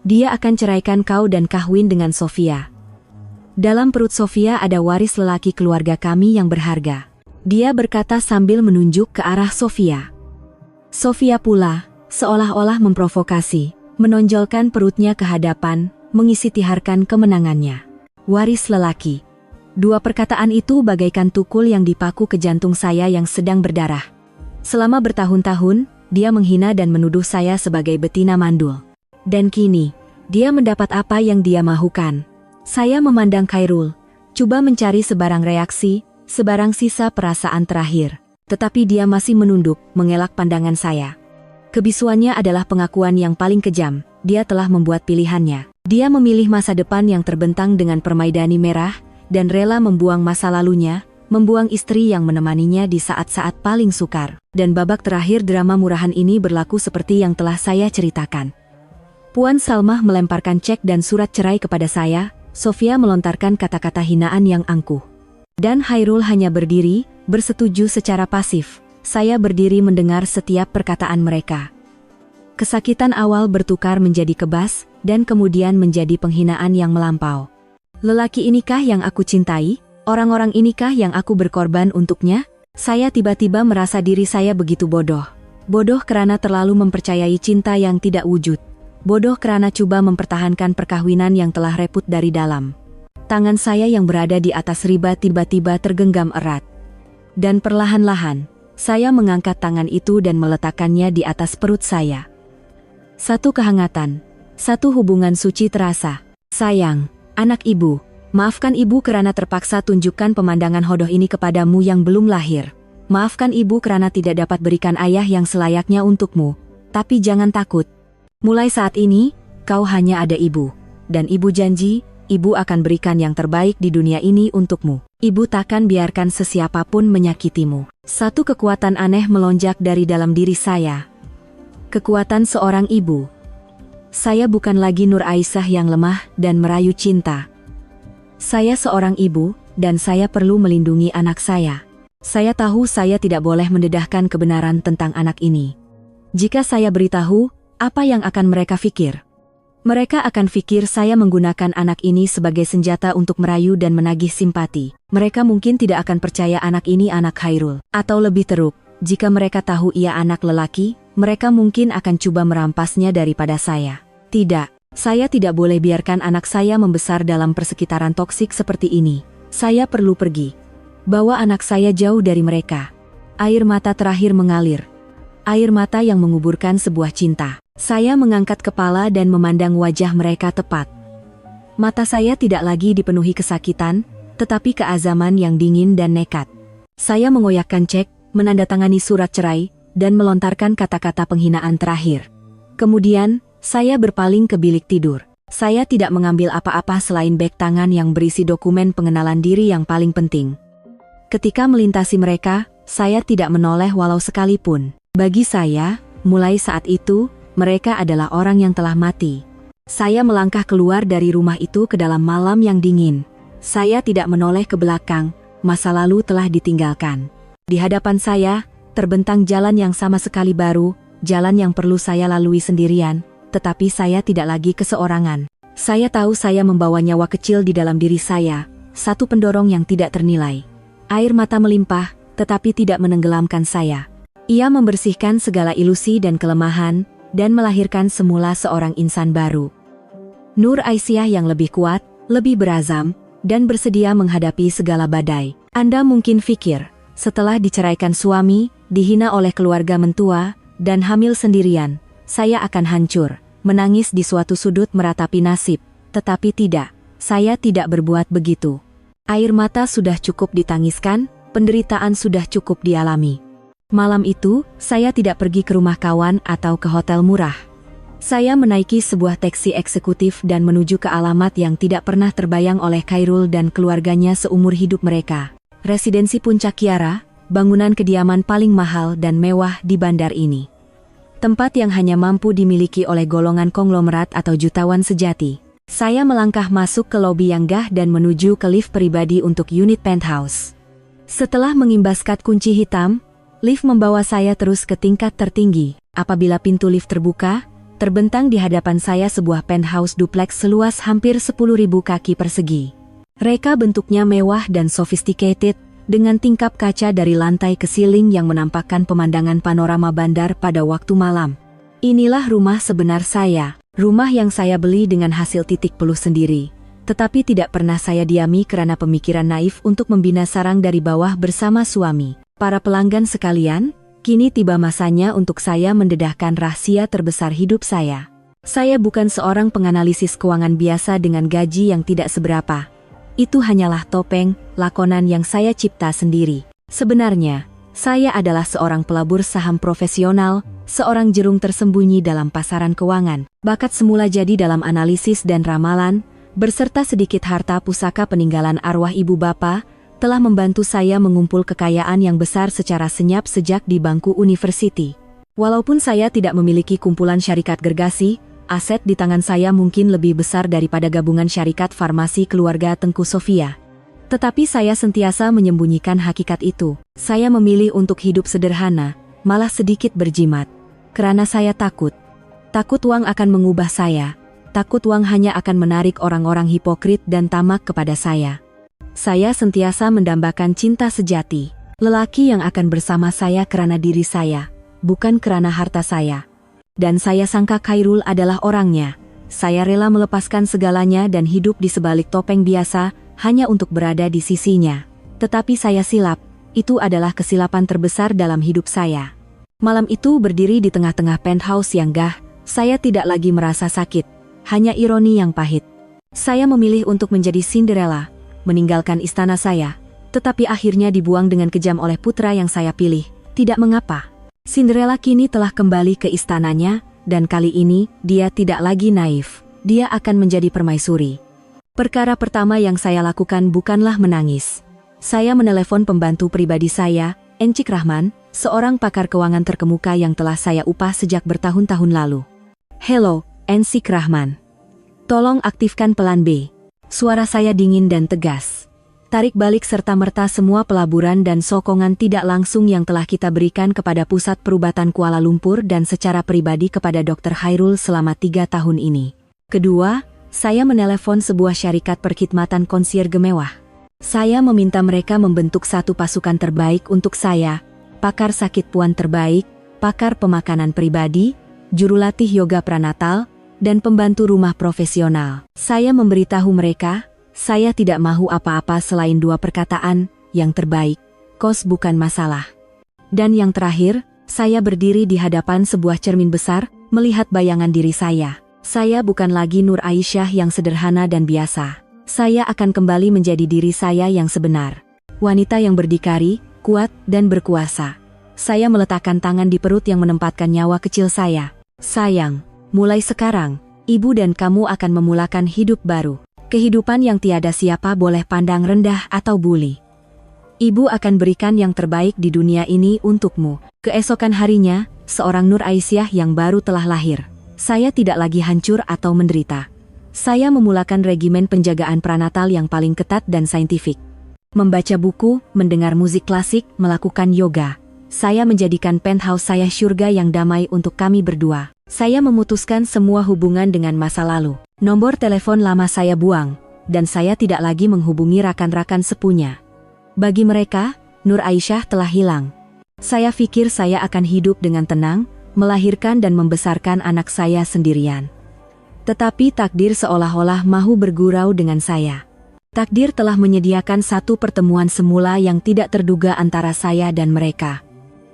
Dia akan ceraikan kau dan kahwin dengan Sofia. Dalam perut Sofia ada waris lelaki keluarga kami yang berharga. Dia berkata sambil menunjuk ke arah Sofia. Sofia pula, seolah-olah memprovokasi, menonjolkan perutnya ke hadapan, mengisitiharkan kemenangannya. Waris lelaki. 2 perkataan itu bagaikan tukul yang dipaku ke jantung saya yang sedang berdarah. Selama bertahun-tahun, dia menghina dan menuduh saya sebagai betina mandul. Dan kini, dia mendapat apa yang dia mahukan. Saya memandang Khairul, coba mencari sebarang reaksi, sebarang sisa perasaan terakhir. Tetapi dia masih menunduk, mengelak pandangan saya. Kebisuannya adalah pengakuan yang paling kejam, dia telah membuat pilihannya. Dia memilih masa depan yang terbentang dengan permaidani merah, dan rela membuang masa lalunya, membuang istri yang menemaninya di saat-saat paling sukar. Dan babak terakhir drama murahan ini berlaku seperti yang telah saya ceritakan. Puan Salmah melemparkan cek dan surat cerai kepada saya, Sofia melontarkan kata-kata hinaan yang angkuh. Dan Khairul hanya berdiri, bersetuju secara pasif. Saya berdiri mendengar setiap perkataan mereka. Kesakitan awal bertukar menjadi kebas, dan kemudian menjadi penghinaan yang melampau. Lelaki inikah yang aku cintai? Orang-orang inikah yang aku berkorban untuknya? Saya tiba-tiba merasa diri saya begitu bodoh. Bodoh karena terlalu mempercayai cinta yang tidak wujud. Bodoh karena coba mempertahankan perkawinan yang telah reput dari dalam. Tangan saya yang berada di atas riba tiba-tiba tergenggam erat. Dan perlahan-lahan, saya mengangkat tangan itu dan meletakkannya di atas perut saya. Satu kehangatan, satu hubungan suci terasa. Sayang, anak ibu, Maafkan ibu karena terpaksa tunjukkan pemandangan hodoh ini kepadamu yang belum lahir. Maafkan ibu karena tidak dapat berikan ayah yang selayaknya untukmu. Tapi jangan takut. Mulai saat ini, kau hanya ada ibu. Dan ibu janji, ibu akan berikan yang terbaik di dunia ini untukmu. Ibu takkan biarkan sesiapapun menyakitimu. Satu kekuatan aneh melonjak dari dalam diri saya. Kekuatan seorang ibu. Saya bukan lagi Nur Aisyah yang lemah dan merayu cinta. Saya seorang ibu, dan saya perlu melindungi anak saya. Saya tahu saya tidak boleh mendedahkan kebenaran tentang anak ini. Jika saya beritahu, apa yang akan mereka pikir? Mereka akan pikir saya menggunakan anak ini sebagai senjata untuk merayu dan menagih simpati. Mereka mungkin tidak akan percaya anak ini anak Khairul. Atau lebih teruk, jika mereka tahu ia anak lelaki, mereka mungkin akan coba merampasnya daripada saya. Tidak. Saya tidak boleh biarkan anak saya membesar dalam persekitaran toksik seperti ini. Saya perlu pergi. Bawa anak saya jauh dari mereka. Air mata terakhir mengalir. Air mata yang menguburkan sebuah cinta. Saya mengangkat kepala dan memandang wajah mereka tepat. Mata saya tidak lagi dipenuhi kesakitan, tetapi keazaman yang dingin dan nekat. Saya mengoyakkan cek, menandatangani surat cerai, dan melontarkan kata-kata penghinaan terakhir. Kemudian, saya berpaling ke bilik tidur. Saya tidak mengambil apa-apa selain beg tangan yang berisi dokumen pengenalan diri yang paling penting. Ketika melintasi mereka, saya tidak menoleh walau sekalipun. Bagi saya, mulai saat itu, mereka adalah orang yang telah mati. Saya melangkah keluar dari rumah itu ke dalam malam yang dingin. Saya tidak menoleh ke belakang, masa lalu telah ditinggalkan. Di hadapan saya, terbentang jalan yang sama sekali baru, jalan yang perlu saya lalui sendirian. Tetapi saya tidak lagi keseorangan. Saya tahu saya membawa nyawa kecil di dalam diri saya, satu pendorong yang tidak ternilai. Air mata melimpah, tetapi tidak menenggelamkan saya. Ia membersihkan segala ilusi dan kelemahan, dan melahirkan semula seorang insan baru. Nur Aisyah yang lebih kuat, lebih berazam, dan bersedia menghadapi segala badai. Anda mungkin pikir, setelah diceraikan suami, dihina oleh keluarga mentua, dan hamil sendirian, saya akan hancur, menangis di suatu sudut meratapi nasib. Tetapi tidak, saya tidak berbuat begitu. Air mata sudah cukup ditangiskan, penderitaan sudah cukup dialami. Malam itu, saya tidak pergi ke rumah kawan atau ke hotel murah. Saya menaiki sebuah taksi eksekutif dan menuju ke alamat yang tidak pernah terbayang oleh Khairul dan keluarganya seumur hidup mereka. Residensi Puncak Kiara, bangunan kediaman paling mahal dan mewah di bandar ini. Tempat yang hanya mampu dimiliki oleh golongan konglomerat atau jutawan sejati. Saya melangkah masuk ke lobi yang gah dan menuju ke lift pribadi untuk unit penthouse. Setelah mengimbaskan kunci hitam, lift membawa saya terus ke tingkat tertinggi. Apabila pintu lift terbuka, terbentang di hadapan saya sebuah penthouse duplex seluas hampir 10.000 kaki persegi. Reka bentuknya mewah dan sophisticated, dengan tingkap kaca dari lantai ke siling yang menampakkan pemandangan panorama bandar pada waktu malam. Inilah rumah sebenar saya, rumah yang saya beli dengan hasil titik peluh sendiri. Tetapi tidak pernah saya diami karena pemikiran naif untuk membina sarang dari bawah bersama suami. Para pelanggan sekalian, kini tiba masanya untuk saya mendedahkan rahasia terbesar hidup saya. Saya bukan seorang penganalisis keuangan biasa dengan gaji yang tidak seberapa. Itu hanyalah topeng, lakonan yang saya cipta sendiri. Sebenarnya, saya adalah seorang pelabur saham profesional, seorang jerung tersembunyi dalam pasaran keuangan. Bakat semula jadi dalam analisis dan ramalan, berserta sedikit harta pusaka peninggalan arwah ibu bapa, telah membantu saya mengumpul kekayaan yang besar secara senyap sejak di bangku university. Walaupun saya tidak memiliki kumpulan syarikat gergasi, aset di tangan saya mungkin lebih besar daripada gabungan syarikat farmasi keluarga Tengku Sofia. Tetapi saya sentiasa menyembunyikan hakikat itu. Saya memilih untuk hidup sederhana, malah sedikit berjimat. Karena saya takut. Takut uang akan mengubah saya. Takut uang hanya akan menarik orang-orang hipokrit dan tamak kepada saya. Saya sentiasa mendambakan cinta sejati. Lelaki yang akan bersama saya karena diri saya, bukan karena harta saya. Dan saya sangka Khairul adalah orangnya. Saya rela melepaskan segalanya dan hidup di sebalik topeng biasa, hanya untuk berada di sisinya. Tetapi saya silap, itu adalah kesilapan terbesar dalam hidup saya. Malam itu berdiri di tengah-tengah penthouse yang gah, saya tidak lagi merasa sakit, hanya ironi yang pahit. Saya memilih untuk menjadi Cinderella, meninggalkan istana saya, tetapi akhirnya dibuang dengan kejam oleh putra yang saya pilih. Tidak mengapa. Cinderella kini telah kembali ke istananya, dan kali ini dia tidak lagi naif. Dia akan menjadi permaisuri. Perkara pertama yang saya lakukan bukanlah menangis. Saya menelepon pembantu pribadi saya, Encik Rahman, seorang pakar keuangan terkemuka yang telah saya upah sejak bertahun-tahun lalu. "Hello, Encik Rahman. Tolong aktifkan plan B." Suara saya dingin dan tegas. Tarik balik serta-merta semua pelaburan dan sokongan tidak langsung yang telah kita berikan kepada Pusat Perubatan Kuala Lumpur dan secara pribadi kepada Dr. Khairul selama 3 tahun ini. Kedua, saya menelepon sebuah syarikat perkhidmatan konsierge mewah. Saya meminta mereka membentuk satu pasukan terbaik untuk saya, pakar sakit puan terbaik, pakar pemakanan pribadi, jurulatih yoga pranatal, dan pembantu rumah profesional. Saya memberitahu mereka, saya tidak mahu apa-apa selain 2 perkataan, yang terbaik, kos bukan masalah. Dan yang terakhir, saya berdiri di hadapan sebuah cermin besar, melihat bayangan diri saya. Saya bukan lagi Nur Aisyah yang sederhana dan biasa. Saya akan kembali menjadi diri saya yang sebenar. Wanita yang berdikari, kuat, dan berkuasa. Saya meletakkan tangan di perut yang menempatkan nyawa kecil saya. "Sayang, mulai sekarang, ibu dan kamu akan memulakan hidup baru. Kehidupan yang tiada siapa boleh pandang rendah atau bully. Ibu akan berikan yang terbaik di dunia ini untukmu." Keesokan harinya, seorang Nur Aisyah yang baru telah lahir. Saya tidak lagi hancur atau menderita. Saya memulakan regimen penjagaan pranatal yang paling ketat dan saintifik. Membaca buku, mendengar musik klasik, melakukan yoga. Saya menjadikan penthouse saya surga yang damai untuk kami berdua. Saya memutuskan semua hubungan dengan masa lalu. Nomor telepon lama saya buang, dan saya tidak lagi menghubungi rakan-rakan sepunya. Bagi mereka, Nur Aisyah telah hilang. Saya pikir saya akan hidup dengan tenang, melahirkan dan membesarkan anak saya sendirian. Tetapi takdir seolah-olah mahu bergurau dengan saya. Takdir telah menyediakan satu pertemuan semula yang tidak terduga antara saya dan mereka.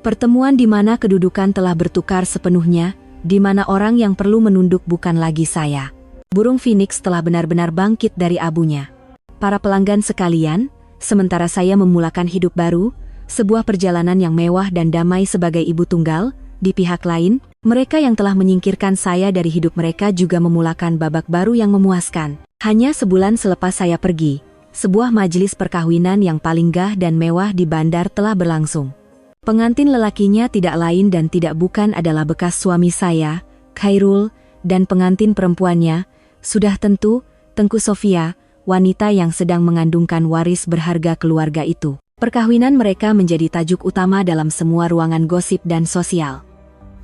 Pertemuan di mana kedudukan telah bertukar sepenuhnya, di mana orang yang perlu menunduk bukan lagi saya. Burung Phoenix telah benar-benar bangkit dari abunya. Para pelanggan sekalian, sementara saya memulakan hidup baru, sebuah perjalanan yang mewah dan damai sebagai ibu tunggal, di pihak lain, mereka yang telah menyingkirkan saya dari hidup mereka juga memulakan babak baru yang memuaskan. Hanya sebulan selepas saya pergi, sebuah majelis perkawinan yang paling gah dan mewah di bandar telah berlangsung. Pengantin lelakinya tidak lain dan tidak bukan adalah bekas suami saya, Khairul, dan pengantin perempuannya, sudah tentu, Tengku Sofia, wanita yang sedang mengandungkan waris berharga keluarga itu. Perkawinan mereka menjadi tajuk utama dalam semua ruangan gosip dan sosial.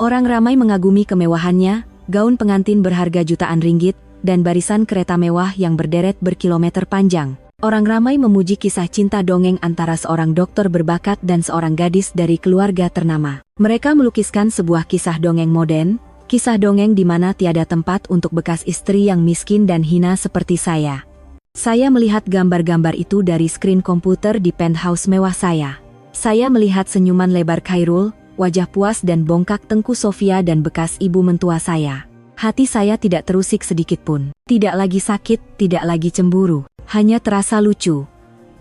Orang ramai mengagumi kemewahannya, gaun pengantin berharga jutaan ringgit, dan barisan kereta mewah yang berderet berkilometer panjang. Orang ramai memuji kisah cinta dongeng antara seorang dokter berbakat dan seorang gadis dari keluarga ternama. Mereka melukiskan sebuah kisah dongeng modern, kisah dongeng di mana tiada tempat untuk bekas istri yang miskin dan hina seperti saya. Saya melihat gambar-gambar itu dari skrin komputer di penthouse mewah saya. Saya melihat senyuman lebar Khairul, wajah puas dan bongkak Tengku Sofia dan bekas ibu mentua saya. Hati saya tidak terusik sedikit pun. Tidak lagi sakit, tidak lagi cemburu. Hanya terasa lucu.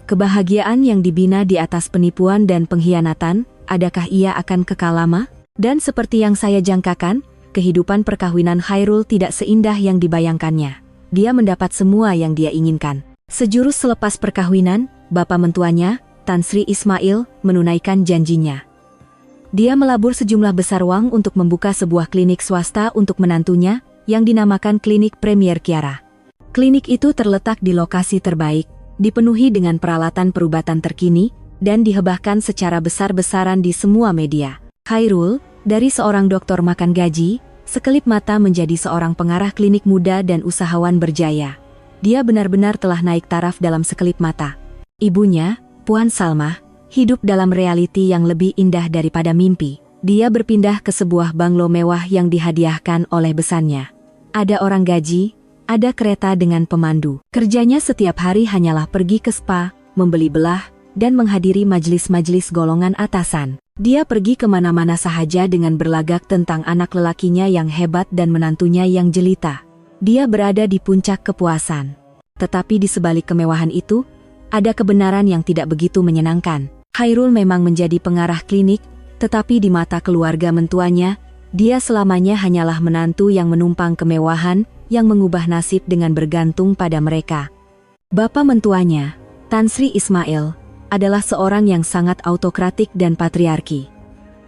Kebahagiaan yang dibina di atas penipuan dan pengkhianatan, adakah ia akan kekal lama? Dan seperti yang saya jangkakan, kehidupan perkawinan Khairul tidak seindah yang dibayangkannya. Dia mendapat semua yang dia inginkan. Sejurus selepas perkawinan, bapa mentuanya, Tan Sri Ismail, menunaikan janjinya. Dia melabur sejumlah besar uang untuk membuka sebuah klinik swasta untuk menantunya, yang dinamakan Klinik Premier Kiara. Klinik itu terletak di lokasi terbaik, dipenuhi dengan peralatan perubatan terkini, dan dihebahkan secara besar-besaran di semua media. Khairul, dari seorang dokter makan gaji, sekelip mata menjadi seorang pengarah klinik muda dan usahawan berjaya. Dia benar-benar telah naik taraf dalam sekelip mata. Ibunya, Puan Salmah, hidup dalam realiti yang lebih indah daripada mimpi. Dia berpindah ke sebuah banglo mewah yang dihadiahkan oleh besannya. Ada orang gaji, ada kereta dengan pemandu. Kerjanya setiap hari hanyalah pergi ke spa, membeli belah, dan menghadiri majelis-majelis golongan atasan. Dia pergi kemana-mana sahaja dengan berlagak tentang anak lelakinya yang hebat dan menantunya yang jelita. Dia berada di puncak kepuasan. tetapi di sebalik kemewahan itu, ada kebenaran yang tidak begitu menyenangkan. Khairul memang menjadi pengarah klinik, tetapi di mata keluarga mentuanya, dia selamanya hanyalah menantu yang menumpang kemewahan, yang mengubah nasib dengan bergantung pada mereka. Bapak mentuanya, Tan Sri Ismail, adalah seorang yang sangat autokratik dan patriarki.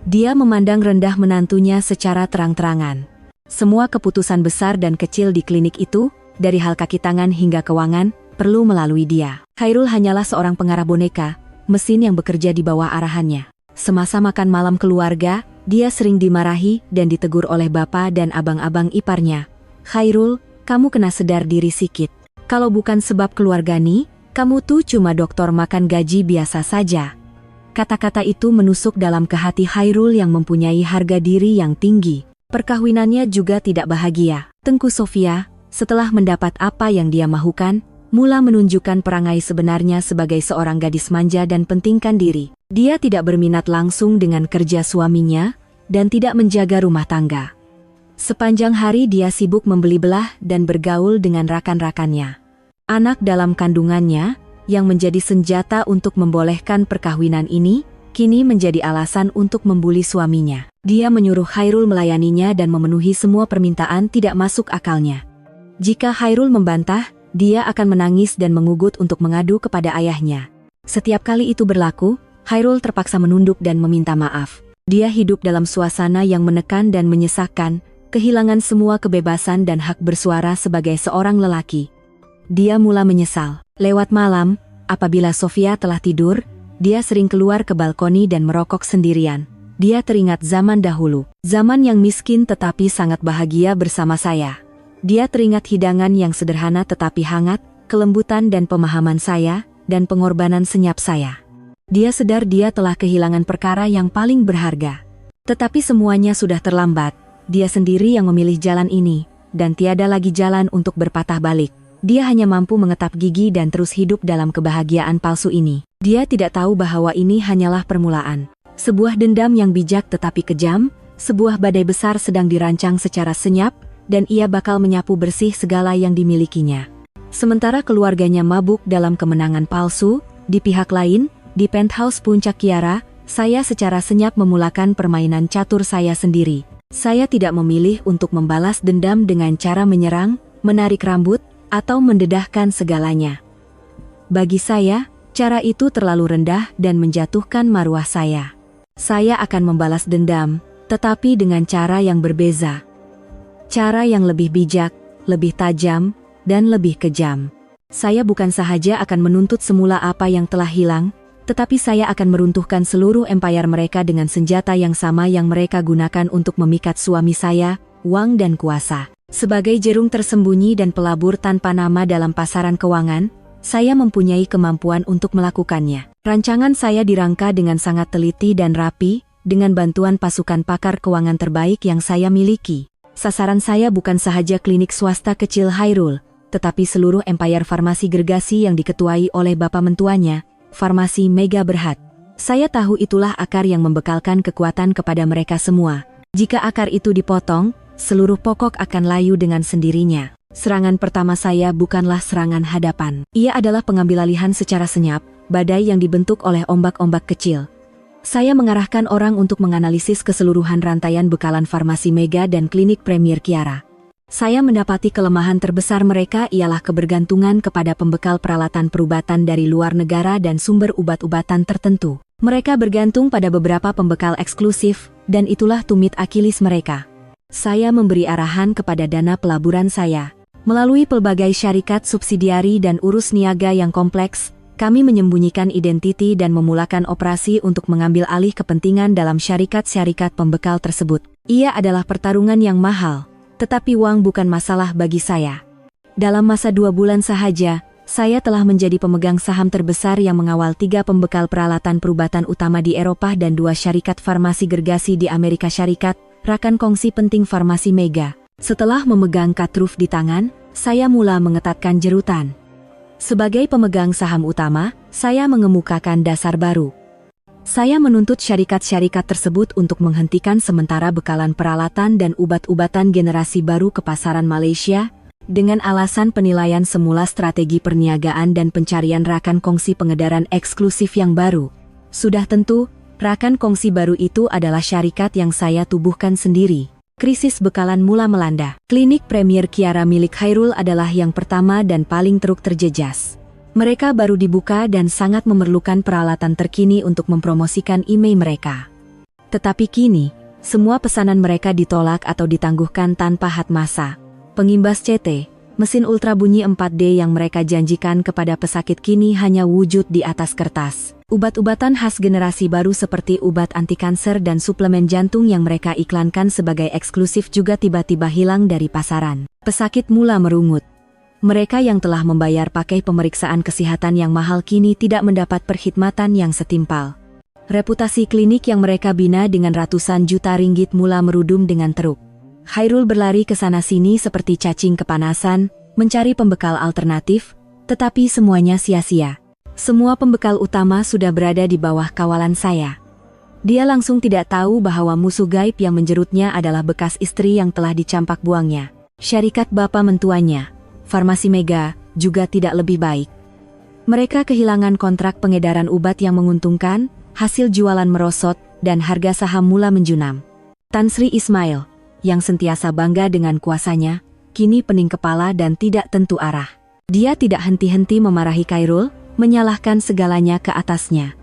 Dia memandang rendah menantunya secara terang-terangan. Semua keputusan besar dan kecil di klinik itu, dari hal kaki tangan hingga keuangan, perlu melalui dia. Khairul hanyalah seorang pengarah boneka, mesin yang bekerja di bawah arahannya. Semasa makan malam keluarga, dia sering dimarahi dan ditegur oleh bapak dan abang-abang iparnya. Khairul, kamu kena sedar diri sikit. Kalau bukan sebab keluarga nih, kamu tuh cuma dokter makan gaji biasa saja. Kata-kata itu menusuk dalam ke hati Khairul yang mempunyai harga diri yang tinggi. Perkahwinannya juga tidak bahagia. Tengku Sofia, setelah mendapat apa yang dia mahukan, mula menunjukkan perangai sebenarnya sebagai seorang gadis manja dan pentingkan diri. Dia tidak berminat langsung dengan kerja suaminya, dan tidak menjaga rumah tangga. Sepanjang hari dia sibuk membeli belah dan bergaul dengan rakan-rakannya. Anak dalam kandungannya, yang menjadi senjata untuk membolehkan perkahwinan ini, kini menjadi alasan untuk membuli suaminya. Dia menyuruh Khairul melayaninya dan memenuhi semua permintaan tidak masuk akalnya. Jika Khairul membantah, dia akan menangis dan mengugut untuk mengadu kepada ayahnya. Setiap kali itu berlaku, Khairul terpaksa menunduk dan meminta maaf. Dia hidup dalam suasana yang menekan dan menyesakkan, kehilangan semua kebebasan dan hak bersuara sebagai seorang lelaki. Dia mula menyesal. Lewat malam, apabila Sofia telah tidur, dia sering keluar ke balkoni dan merokok sendirian. Dia teringat zaman dahulu, zaman yang miskin tetapi sangat bahagia bersama saya. Dia teringat hidangan yang sederhana tetapi hangat, kelembutan dan pemahaman saya, dan pengorbanan senyap saya. Dia sadar dia telah kehilangan perkara yang paling berharga. Tetapi semuanya sudah terlambat, dia sendiri yang memilih jalan ini, dan tiada lagi jalan untuk berpatah balik. Dia hanya mampu mengetap gigi dan terus hidup dalam kebahagiaan palsu ini. Dia tidak tahu bahwa ini hanyalah permulaan. Sebuah dendam yang bijak tetapi kejam, sebuah badai besar sedang dirancang secara senyap, dan ia bakal menyapu bersih segala yang dimilikinya. Sementara keluarganya mabuk dalam kemenangan palsu, di pihak lain, di penthouse puncak Kiara, saya secara senyap memulakan permainan catur saya sendiri. Saya tidak memilih untuk membalas dendam dengan cara menyerang, menarik rambut, atau mendedahkan segalanya. Bagi saya, cara itu terlalu rendah dan menjatuhkan marwah saya. Saya akan membalas dendam, tetapi dengan cara yang berbeza. Cara yang lebih bijak, lebih tajam, dan lebih kejam. Saya bukan sahaja akan menuntut semula apa yang telah hilang, tetapi saya akan meruntuhkan seluruh empayar mereka dengan senjata yang sama yang mereka gunakan untuk memikat suami saya, uang dan kuasa. Sebagai jerung tersembunyi dan pelabur tanpa nama dalam pasaran keuangan, saya mempunyai kemampuan untuk melakukannya. Rancangan saya dirangka dengan sangat teliti dan rapi, dengan bantuan pasukan pakar keuangan terbaik yang saya miliki. Sasaran saya bukan sahaja klinik swasta kecil Khairul, tetapi seluruh empayar farmasi gergasi yang diketuai oleh bapak mentuanya, Farmasi Mega Berhad. Saya tahu itulah akar yang membekalkan kekuatan kepada mereka semua. Jika akar itu dipotong, seluruh pokok akan layu dengan sendirinya. Serangan pertama saya bukanlah serangan hadapan. Ia adalah pengambil alihan secara senyap, badai yang dibentuk oleh ombak-ombak kecil. Saya mengarahkan orang untuk menganalisis keseluruhan rantaian bekalan farmasi Mega dan klinik Premier Kiara. Saya mendapati kelemahan terbesar mereka ialah kebergantungan kepada pembekal peralatan perubatan dari luar negara dan sumber obat-obatan tertentu. Mereka bergantung pada beberapa pembekal eksklusif, dan itulah tumit Akilis mereka. Saya memberi arahan kepada dana pelaburan saya. Melalui pelbagai syarikat subsidiari dan urus niaga yang kompleks, kami menyembunyikan identiti dan memulakan operasi untuk mengambil alih kepentingan dalam syarikat-syarikat pembekal tersebut. Ia adalah pertarungan yang mahal, tetapi uang bukan masalah bagi saya. Dalam masa 2 bulan sahaja, saya telah menjadi pemegang saham terbesar yang mengawal 3 pembekal peralatan perubatan utama di Eropa dan 2 syarikat farmasi gergasi di Amerika Syarikat, rakan kongsi penting farmasi Mega. Setelah memegang katruf di tangan, saya mula mengetatkan jerutan. Sebagai pemegang saham utama, saya mengemukakan dasar baru. Saya menuntut syarikat-syarikat tersebut untuk menghentikan sementara bekalan peralatan dan obat-obatan generasi baru ke pasaran Malaysia, Dengan alasan penilaian semula strategi perniagaan dan pencarian rakan kongsi pengedaran eksklusif yang baru. Sudah tentu, rakan kongsi baru itu adalah syarikat yang saya tubuhkan sendiri. Krisis bekalan mula melanda. Klinik Premier Kiara milik Khairul adalah yang pertama dan paling teruk terjejas. Mereka baru dibuka dan sangat memerlukan peralatan terkini untuk mempromosikan email mereka. Tetapi kini, semua pesanan mereka ditolak atau ditangguhkan tanpa had masa. Pengimbas CT, mesin ultrabunyi 4D yang mereka janjikan kepada pesakit kini hanya wujud di atas kertas. Obat-obatan khas generasi baru seperti obat anti kanser dan suplemen jantung yang mereka iklankan sebagai eksklusif juga tiba-tiba hilang dari pasaran. Pesakit mula merungut. Mereka yang telah membayar pakai pemeriksaan kesehatan yang mahal kini tidak mendapat perkhidmatan yang setimpal. Reputasi klinik yang mereka bina dengan ratusan juta ringgit mula merudum dengan teruk. Khairul berlari ke sana-sini seperti cacing kepanasan, mencari pembekal alternatif, tetapi semuanya sia-sia. Semua pembekal utama sudah berada di bawah kawalan saya. Dia langsung tidak tahu bahwa musuh gaib yang menjerutnya adalah bekas istri yang telah dicampak buangnya. Syarikat bapa mentuanya, Farmasi Mega, juga tidak lebih baik. Mereka kehilangan kontrak pengedaran obat yang menguntungkan, hasil jualan merosot, dan harga saham mula menjunam. Tan Sri Ismail, yang sentiasa bangga dengan kuasanya, kini pening kepala dan tidak tentu arah. Dia tidak henti-henti memarahi Khairul, menyalahkan segalanya ke atasnya.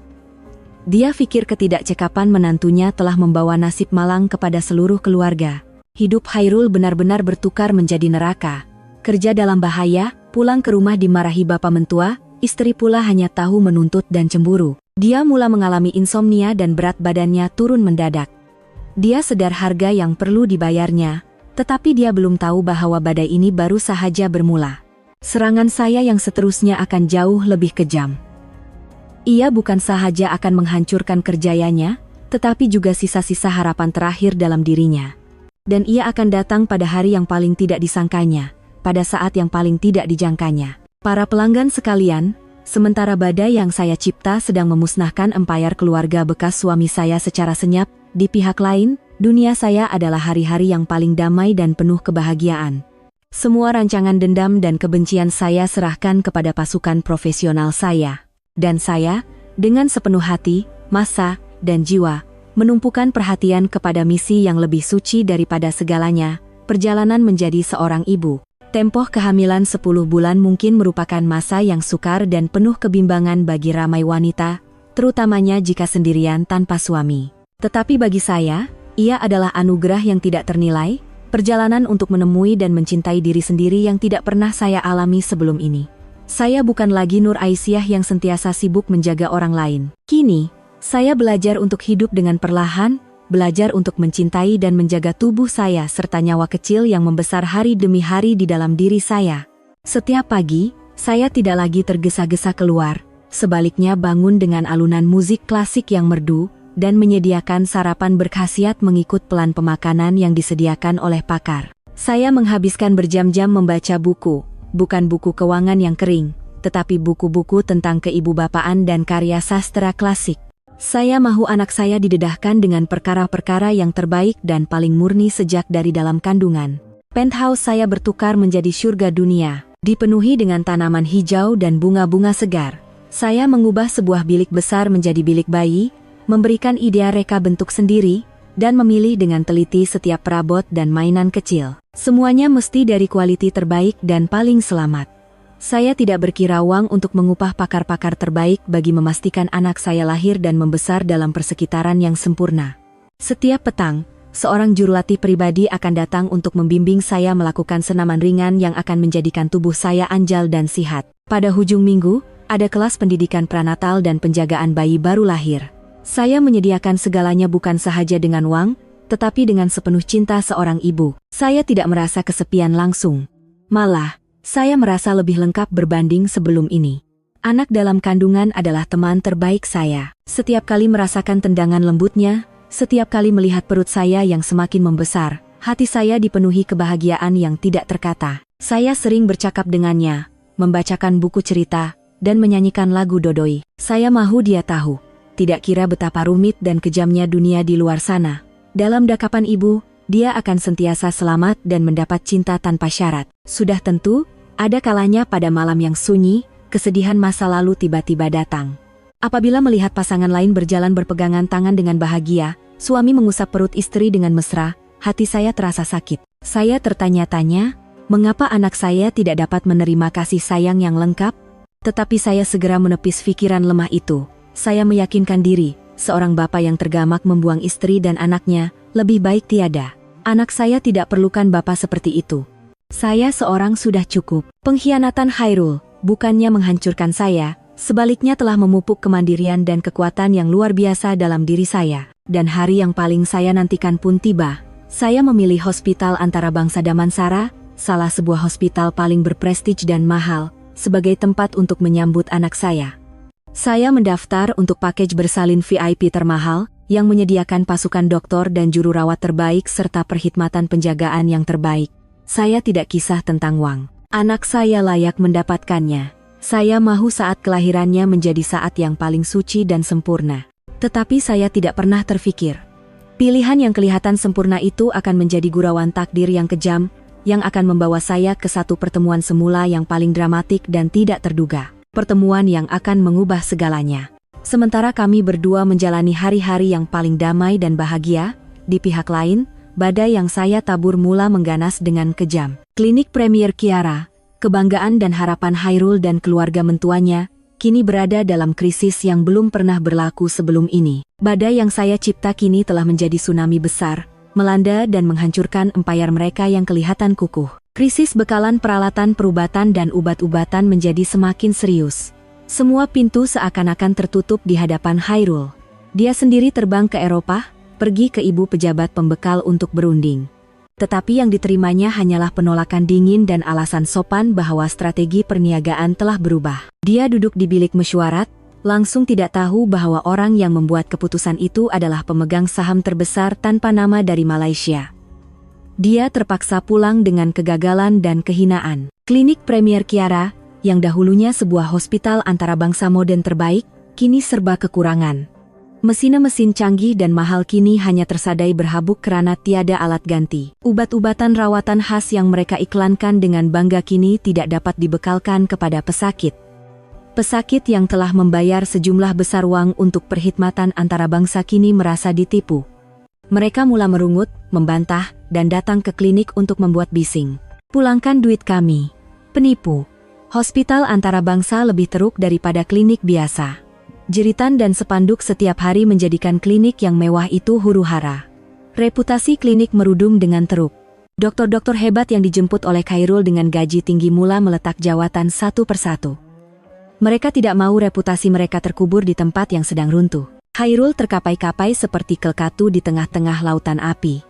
Dia pikir ketidakcekapan menantunya telah membawa nasib malang kepada seluruh keluarga. Hidup Khairul benar-benar bertukar menjadi neraka. Kerja dalam bahaya, pulang ke rumah dimarahi bapak mentua, istri pula hanya tahu menuntut dan cemburu. Dia mula mengalami insomnia dan berat badannya turun mendadak. Dia sadar harga yang perlu dibayarnya, tetapi dia belum tahu bahwa badai ini baru saja bermula. Serangan saya yang seterusnya akan jauh lebih kejam. Ia bukan sahaja akan menghancurkan kerjayanya, tetapi juga sisa-sisa harapan terakhir dalam dirinya. Dan ia akan datang pada hari yang paling tidak disangkanya, pada saat yang paling tidak dijangkanya. Para pelanggan sekalian, sementara badai yang saya cipta sedang memusnahkan empayar keluarga bekas suami saya secara senyap, di pihak lain, dunia saya adalah hari-hari yang paling damai dan penuh kebahagiaan. Semua rancangan dendam dan kebencian saya serahkan kepada pasukan profesional saya. Dan saya, dengan sepenuh hati, masa, dan jiwa, menumpukan perhatian kepada misi yang lebih suci daripada segalanya, perjalanan menjadi seorang ibu. Tempoh kehamilan 10 bulan mungkin merupakan masa yang sukar dan penuh kebimbangan bagi ramai wanita, terutamanya jika sendirian tanpa suami. Tetapi bagi saya, ia adalah anugerah yang tidak ternilai, perjalanan untuk menemui dan mencintai diri sendiri yang tidak pernah saya alami sebelum ini. Saya bukan lagi Nur Aisyah yang sentiasa sibuk menjaga orang lain. Kini, saya belajar untuk hidup dengan perlahan, belajar untuk mencintai dan menjaga tubuh saya serta nyawa kecil yang membesar hari demi hari di dalam diri saya. Setiap pagi, saya tidak lagi tergesa-gesa keluar, sebaliknya bangun dengan alunan musik klasik yang merdu, dan menyediakan sarapan berkhasiat mengikut pelan pemakanan yang disediakan oleh pakar. Saya menghabiskan berjam-jam membaca buku, bukan buku keuangan yang kering, tetapi buku-buku tentang keibubapaan dan karya sastra klasik. Saya mahu anak saya didedahkan dengan perkara-perkara yang terbaik dan paling murni sejak dari dalam kandungan. Penthouse saya bertukar menjadi surga dunia, dipenuhi dengan tanaman hijau dan bunga-bunga segar. Saya mengubah sebuah bilik besar menjadi bilik bayi, memberikan ide reka bentuk sendiri, dan memilih dengan teliti setiap perabot dan mainan kecil. Semuanya mesti dari kualiti terbaik dan paling selamat. Saya tidak berkira uang untuk mengupah pakar-pakar terbaik bagi memastikan anak saya lahir dan membesar dalam persekitaran yang sempurna. Setiap petang, seorang jurulatih pribadi akan datang untuk membimbing saya melakukan senaman ringan yang akan menjadikan tubuh saya anjal dan sihat. Pada hujung minggu, ada kelas pendidikan pranatal dan penjagaan bayi baru lahir. Saya menyediakan segalanya bukan sahaja dengan uang, tetapi dengan sepenuh cinta seorang ibu. Saya tidak merasa kesepian langsung. Malah, saya merasa lebih lengkap berbanding sebelum ini. Anak dalam kandungan adalah teman terbaik saya. Setiap kali merasakan tendangan lembutnya, setiap kali melihat perut saya yang semakin membesar, hati saya dipenuhi kebahagiaan yang tidak terkata. Saya sering bercakap dengannya, membacakan buku cerita, dan menyanyikan lagu dodoi. Saya mahu dia tahu. Tidak kira betapa rumit dan kejamnya dunia di luar sana. Dalam dakapan ibu, dia akan sentiasa selamat dan mendapat cinta tanpa syarat. Sudah tentu, ada kalanya pada malam yang sunyi, kesedihan masa lalu tiba-tiba datang. Apabila melihat pasangan lain berjalan berpegangan tangan dengan bahagia, suami mengusap perut istri dengan mesra, hati saya terasa sakit. Saya tertanya-tanya, mengapa anak saya tidak dapat menerima kasih sayang yang lengkap? Tetapi saya segera menepis pikiran lemah itu. Saya meyakinkan diri, seorang bapak yang tergamak membuang istri dan anaknya, lebih baik tiada. Anak saya tidak perlukan bapak seperti itu. Saya seorang sudah cukup. Pengkhianatan Khairul bukannya menghancurkan saya, sebaliknya telah memupuk kemandirian dan kekuatan yang luar biasa dalam diri saya. Dan hari yang paling saya nantikan pun tiba. Saya memilih Hospital Antarabangsa Damansara, salah sebuah hospital paling berprestij dan mahal, sebagai tempat untuk menyambut anak saya. Saya mendaftar untuk package bersalin VIP termahal, yang menyediakan pasukan dokter dan juru rawat terbaik serta perkhidmatan penjagaan yang terbaik. Saya tidak kisah tentang uang. Anak saya layak mendapatkannya. Saya mahu saat kelahirannya menjadi saat yang paling suci dan sempurna. Tetapi saya tidak pernah terfikir, pilihan yang kelihatan sempurna itu akan menjadi gurauan takdir yang kejam, yang akan membawa saya ke satu pertemuan semula yang paling dramatik dan tidak terduga. Pertemuan yang akan mengubah segalanya. Sementara kami berdua menjalani hari-hari yang paling damai dan bahagia, di pihak lain, badai yang saya tabur mula mengganas dengan kejam. Klinik Premier Kiara, kebanggaan dan harapan Khairul dan keluarga mentuanya, kini berada dalam krisis yang belum pernah berlaku sebelum ini. Badai yang saya cipta kini telah menjadi tsunami besar, melanda dan menghancurkan empayar mereka yang kelihatan kukuh. Krisis bekalan peralatan perubatan dan obat-obatan menjadi semakin serius. Semua pintu seakan-akan tertutup di hadapan Khairul. Dia sendiri terbang ke Eropa, pergi ke ibu pejabat pembekal untuk berunding. Tetapi yang diterimanya hanyalah penolakan dingin dan alasan sopan bahwa strategi perniagaan telah berubah. Dia duduk di bilik mesyuarat, langsung tidak tahu bahwa orang yang membuat keputusan itu adalah pemegang saham terbesar tanpa nama dari Malaysia. Dia terpaksa pulang dengan kegagalan dan kehinaan. Klinik Premier Kiara, yang dahulunya sebuah hospital antarabangsa modern terbaik, kini serba kekurangan. Mesin-mesin canggih dan mahal kini hanya tersadai berhabuk karena tiada alat ganti. Ubat-ubatan rawatan khas yang mereka iklankan dengan bangga kini tidak dapat dibekalkan kepada pesakit. Pesakit yang telah membayar sejumlah besar uang untuk perkhidmatan antarabangsa kini merasa ditipu. Mereka mula merungut, membantah, dan datang ke klinik untuk membuat bising. Pulangkan duit kami. Penipu. Hospital antarabangsa lebih teruk daripada klinik biasa. Jeritan dan spanduk setiap hari menjadikan klinik yang mewah itu huru-hara. Reputasi klinik merudum dengan teruk. Dokter-dokter hebat yang dijemput oleh Khairul dengan gaji tinggi mula meletak jawatan satu persatu. Mereka tidak mau reputasi mereka terkubur di tempat yang sedang runtuh. Khairul terkapai-kapai seperti kelkatu di tengah-tengah lautan api.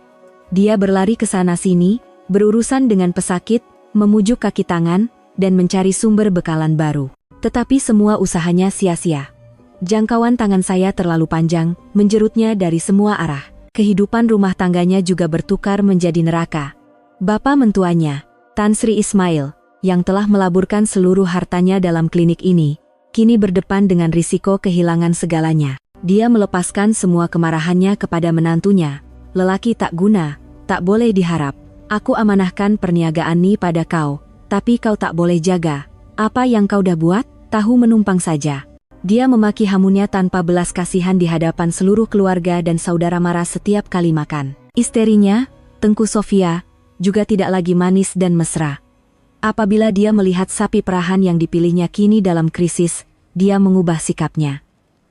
Dia berlari ke sana-sini, berurusan dengan pesakit, memujuk kaki tangan, dan mencari sumber bekalan baru. Tetapi semua usahanya sia-sia. Jangkauan tangan saya terlalu panjang, menjerutnya dari semua arah. Kehidupan rumah tangganya juga bertukar menjadi neraka. Bapa mentuanya, Tan Sri Ismail, yang telah melaburkan seluruh hartanya dalam klinik ini, kini berdepan dengan risiko kehilangan segalanya. Dia melepaskan semua kemarahannya kepada menantunya. Lelaki tak guna, tak boleh diharap. Aku amanahkan perniagaan ini pada kau, tapi kau tak boleh jaga. Apa yang kau dah buat, tahu menumpang saja. Dia memaki hamunnya tanpa belas kasihan di hadapan seluruh keluarga dan saudara mara setiap kali makan. Isterinya, Tengku Sofia, juga tidak lagi manis dan mesra. Apabila dia melihat sapi perahan yang dipilihnya kini dalam krisis, dia mengubah sikapnya.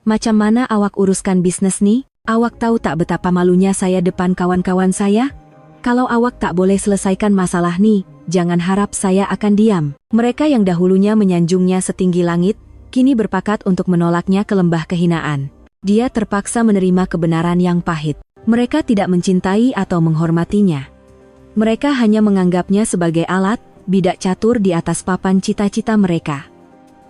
Macam mana awak uruskan bisnis nih? Awak tahu tak betapa malunya saya depan kawan-kawan saya? Kalau awak tak boleh selesaikan masalah nih, jangan harap saya akan diam. Mereka yang dahulunya menyanjungnya setinggi langit, kini berpakat untuk menolaknya ke lembah kehinaan. Dia terpaksa menerima kebenaran yang pahit. Mereka tidak mencintai atau menghormatinya. Mereka hanya menganggapnya sebagai alat, bidak catur di atas papan cita-cita mereka.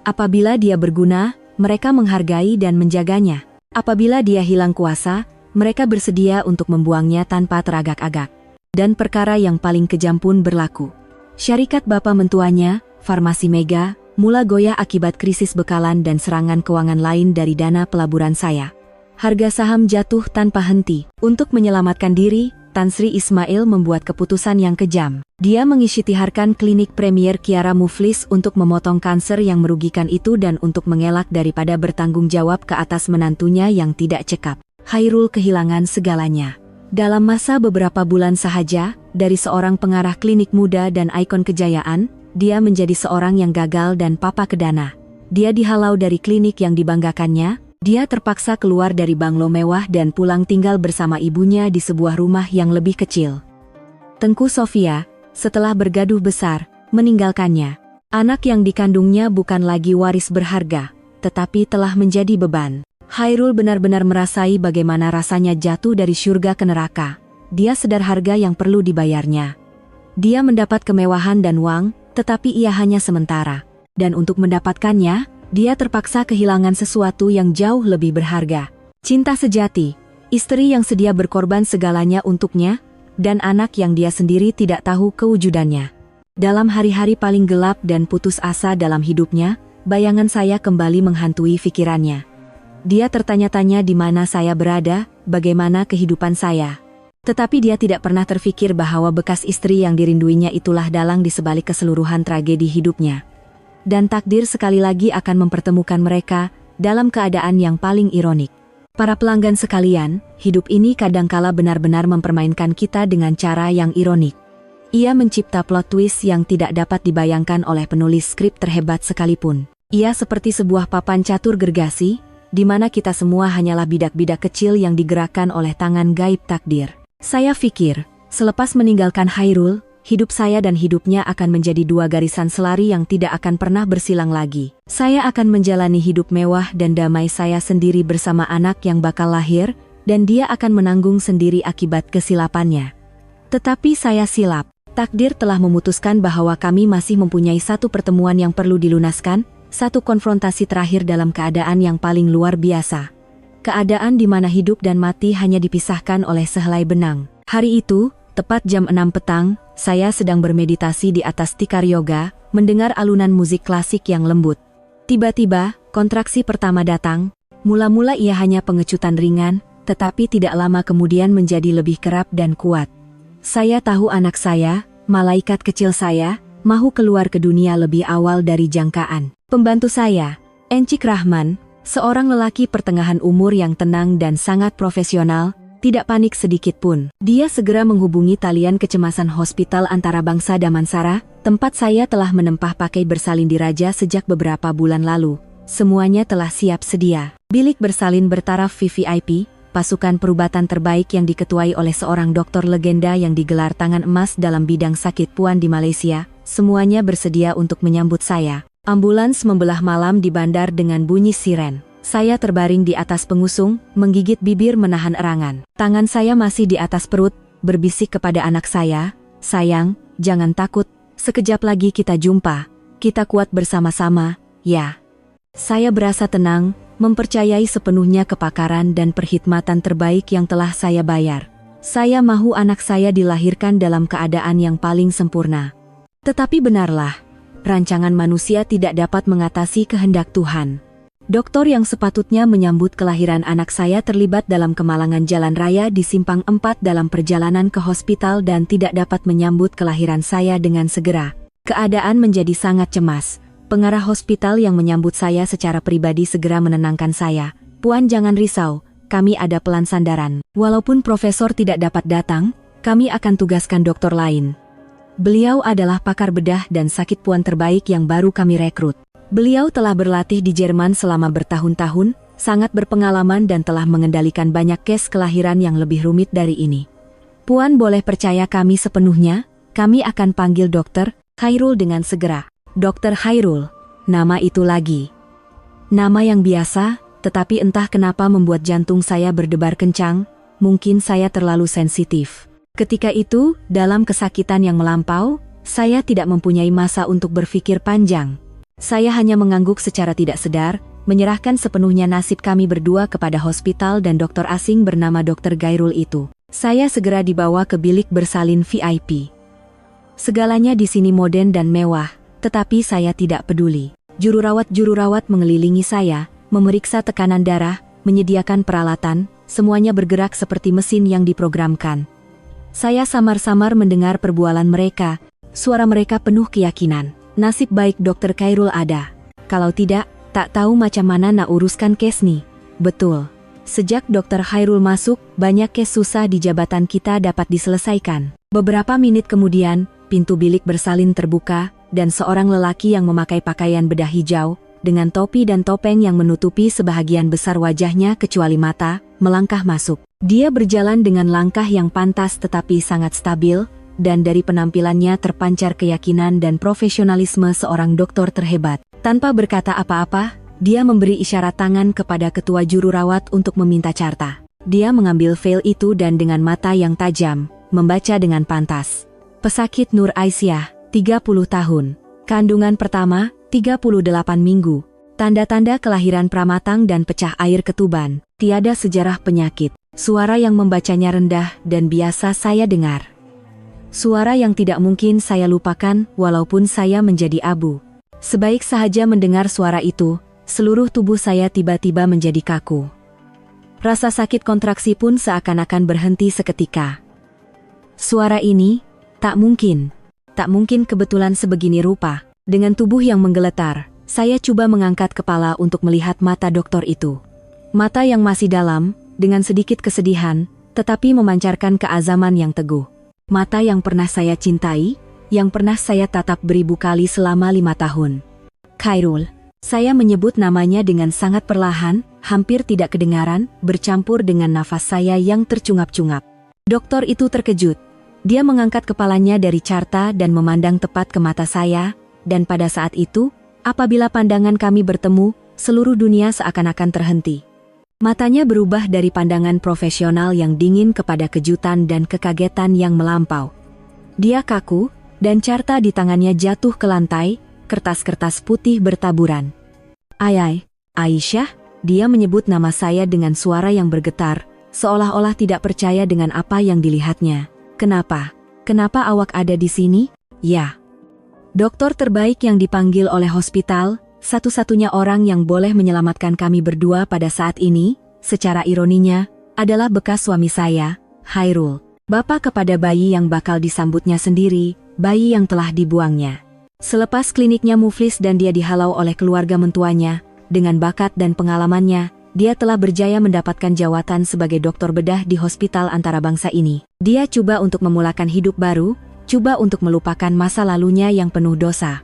Apabila dia berguna, mereka menghargai dan menjaganya. Apabila dia hilang kuasa, mereka bersedia untuk membuangnya tanpa teragak-agak. Dan perkara yang paling kejam pun berlaku. Syarikat bapa mentuanya, Farmasi Mega, mula goyah akibat krisis bekalan dan serangan keuangan lain dari dana pelaburan saya. Harga saham jatuh tanpa henti. Untuk menyelamatkan diri, Tan Sri Ismail membuat keputusan yang kejam. Dia mengisytiharkan klinik Premier Kiara Muflis untuk memotong kanser yang merugikan itu dan untuk mengelak daripada bertanggung jawab ke atas menantunya yang tidak cekap. Khairul kehilangan segalanya. Dalam masa beberapa bulan sahaja, dari seorang pengarah klinik muda dan ikon kejayaan, dia menjadi seorang yang gagal dan papa kedana. Dia dihalau dari klinik yang dibanggakannya. Dia terpaksa keluar dari banglo mewah dan pulang tinggal bersama ibunya di sebuah rumah yang lebih kecil. Tengku Sofia, setelah bergaduh besar, meninggalkannya. Anak yang dikandungnya bukan lagi waris berharga, tetapi telah menjadi beban. Khairul benar-benar merasai bagaimana rasanya jatuh dari surga ke neraka. Dia sadar harga yang perlu dibayarnya. Dia mendapat kemewahan dan uang, tetapi ia hanya sementara. Dan untuk mendapatkannya, dia terpaksa kehilangan sesuatu yang jauh lebih berharga. Cinta sejati, istri yang sedia berkorban segalanya untuknya, dan anak yang dia sendiri tidak tahu kewujudannya. Dalam hari-hari paling gelap dan putus asa dalam hidupnya, bayangan saya kembali menghantui pikirannya. Dia tertanya-tanya di mana saya berada, bagaimana kehidupan saya. Tetapi dia tidak pernah terfikir bahwa bekas istri yang dirinduinya itulah dalang di sebalik keseluruhan tragedi hidupnya. Dan takdir sekali lagi akan mempertemukan mereka dalam keadaan yang paling ironik. Para pelanggan sekalian, hidup ini kadangkala benar-benar mempermainkan kita dengan cara yang ironik. Ia mencipta plot twist yang tidak dapat dibayangkan oleh penulis skrip terhebat sekalipun. Ia seperti sebuah papan catur gergasi, di mana kita semua hanyalah bidak-bidak kecil yang digerakkan oleh tangan gaib takdir. Saya pikir, selepas meninggalkan Khairul, hidup saya dan hidupnya akan menjadi dua garisan selari yang tidak akan pernah bersilang lagi. Saya akan menjalani hidup mewah dan damai saya sendiri bersama anak yang bakal lahir, dan dia akan menanggung sendiri akibat kesilapannya. Tetapi saya silap. Takdir telah memutuskan bahwa kami masih mempunyai satu pertemuan yang perlu dilunaskan, satu konfrontasi terakhir dalam keadaan yang paling luar biasa. Keadaan di mana hidup dan mati hanya dipisahkan oleh sehelai benang. Hari itu, tepat jam 6 petang, saya sedang bermeditasi di atas tikar yoga, mendengar alunan musik klasik yang lembut. Tiba-tiba, kontraksi pertama datang. Mula-mula ia hanya pengecutan ringan, tetapi tidak lama kemudian menjadi lebih kerap dan kuat. Saya tahu anak saya, malaikat kecil saya, mahu keluar ke dunia lebih awal dari jangkaan. Pembantu saya, Encik Rahman, seorang lelaki pertengahan umur yang tenang dan sangat profesional, tidak panik sedikit pun. Dia segera menghubungi talian kecemasan Hospital Antarabangsa Damansara, tempat saya telah menempah pakai bersalin diraja sejak beberapa bulan lalu. Semuanya telah siap sedia. Bilik bersalin bertaraf VVIP, pasukan perubatan terbaik yang diketuai oleh seorang dokter legenda yang digelar tangan emas dalam bidang sakit puan di Malaysia, semuanya bersedia untuk menyambut saya. Ambulans membelah malam di bandar dengan bunyi siren. Saya terbaring di atas pengusung, menggigit bibir menahan erangan. Tangan saya masih di atas perut, berbisik kepada anak saya, "Sayang, jangan takut, sekejap lagi kita jumpa, kita kuat bersama-sama, ya." Saya berasa tenang, mempercayai sepenuhnya kepakaran dan perkhidmatan terbaik yang telah saya bayar. Saya mahu anak saya dilahirkan dalam keadaan yang paling sempurna. Tetapi benarlah, rancangan manusia tidak dapat mengatasi kehendak Tuhan. Doktor yang sepatutnya menyambut kelahiran anak saya terlibat dalam kemalangan jalan raya di Simpang 4 dalam perjalanan ke hospital dan tidak dapat menyambut kelahiran saya dengan segera. Keadaan menjadi sangat cemas. Pengarah hospital yang menyambut saya secara pribadi segera menenangkan saya. "Puan jangan risau, kami ada pelan sandaran. Walaupun profesor tidak dapat datang, kami akan tugaskan dokter lain. Beliau adalah pakar bedah dan sakit puan terbaik yang baru kami rekrut. Beliau telah berlatih di Jerman selama bertahun-tahun, sangat berpengalaman dan telah mengendalikan banyak kes kelahiran yang lebih rumit dari ini. Puan boleh percaya kami sepenuhnya, kami akan panggil Dokter Khairul dengan segera." Dokter Khairul, nama itu lagi. Nama yang biasa, tetapi entah kenapa membuat jantung saya berdebar kencang, mungkin saya terlalu sensitif. Ketika itu, dalam kesakitan yang melampau, saya tidak mempunyai masa untuk berpikir panjang. Saya hanya mengangguk secara tidak sadar, menyerahkan sepenuhnya nasib kami berdua kepada hospital dan dokter asing bernama Dr. Khairul itu. Saya segera dibawa ke bilik bersalin VIP. Segalanya di sini modern dan mewah, tetapi saya tidak peduli. Juru rawat mengelilingi saya, memeriksa tekanan darah, menyediakan peralatan, semuanya bergerak seperti mesin yang diprogramkan. Saya samar-samar mendengar perbualan mereka. Suara mereka penuh keyakinan. Nasib baik Dokter Khairul ada. Kalau tidak, tak tahu macam mana nak uruskan kes nih. Betul. Sejak Dokter Khairul masuk, banyak kes susah di jabatan kita dapat diselesaikan. Beberapa menit kemudian, pintu bilik bersalin terbuka, dan seorang lelaki yang memakai pakaian bedah hijau, dengan topi dan topeng yang menutupi sebahagian besar wajahnya kecuali mata, melangkah masuk. Dia berjalan dengan langkah yang pantas tetapi sangat stabil, dan dari penampilannya terpancar keyakinan dan profesionalisme seorang dokter terhebat. Tanpa berkata apa-apa, dia memberi isyarat tangan kepada ketua juru rawat untuk meminta carta. Dia mengambil file itu dan dengan mata yang tajam, membaca dengan pantas. Pesakit Nur Aisyah, 30 tahun. Kandungan pertama, 38 minggu. Tanda-tanda kelahiran pramatang dan pecah air ketuban. Tiada sejarah penyakit. Suara yang membacanya rendah dan biasa saya dengar. Suara yang tidak mungkin saya lupakan walaupun saya menjadi abu. Sebaik sahaja mendengar suara itu, seluruh tubuh saya tiba-tiba menjadi kaku. Rasa sakit kontraksi pun seakan-akan berhenti seketika. Suara ini, tak mungkin kebetulan sebegini rupa. Dengan tubuh yang menggeletar, saya coba mengangkat kepala untuk melihat mata dokter itu. Mata yang masih dalam, dengan sedikit kesedihan, tetapi memancarkan keazaman yang teguh. Mata yang pernah saya cintai, yang pernah saya tatap beribu kali selama 5 tahun. Khairul. Saya menyebut namanya dengan sangat perlahan, hampir tidak kedengaran, bercampur dengan nafas saya yang tercungap-cungap. Dokter itu terkejut. Dia mengangkat kepalanya dari carta dan memandang tepat ke mata saya, dan pada saat itu, apabila pandangan kami bertemu, seluruh dunia seakan-akan terhenti. Matanya berubah dari pandangan profesional yang dingin kepada kejutan dan kekagetan yang melampau. Dia kaku, dan carta di tangannya jatuh ke lantai, kertas-kertas putih bertaburan. Aisyah, dia menyebut nama saya dengan suara yang bergetar, seolah-olah tidak percaya dengan apa yang dilihatnya. Kenapa awak ada di sini? Ya. Dokter terbaik yang dipanggil oleh hospital, satu-satunya orang yang boleh menyelamatkan kami berdua pada saat ini, secara ironinya, adalah bekas suami saya, Khairul. Bapak kepada bayi yang bakal disambutnya sendiri, bayi yang telah dibuangnya. Selepas kliniknya muflis dan dia dihalau oleh keluarga mentuanya, dengan bakat dan pengalamannya, dia telah berjaya mendapatkan jawatan sebagai dokter bedah di hospital antarabangsa ini. Dia coba untuk memulakan hidup baru, coba untuk melupakan masa lalunya yang penuh dosa.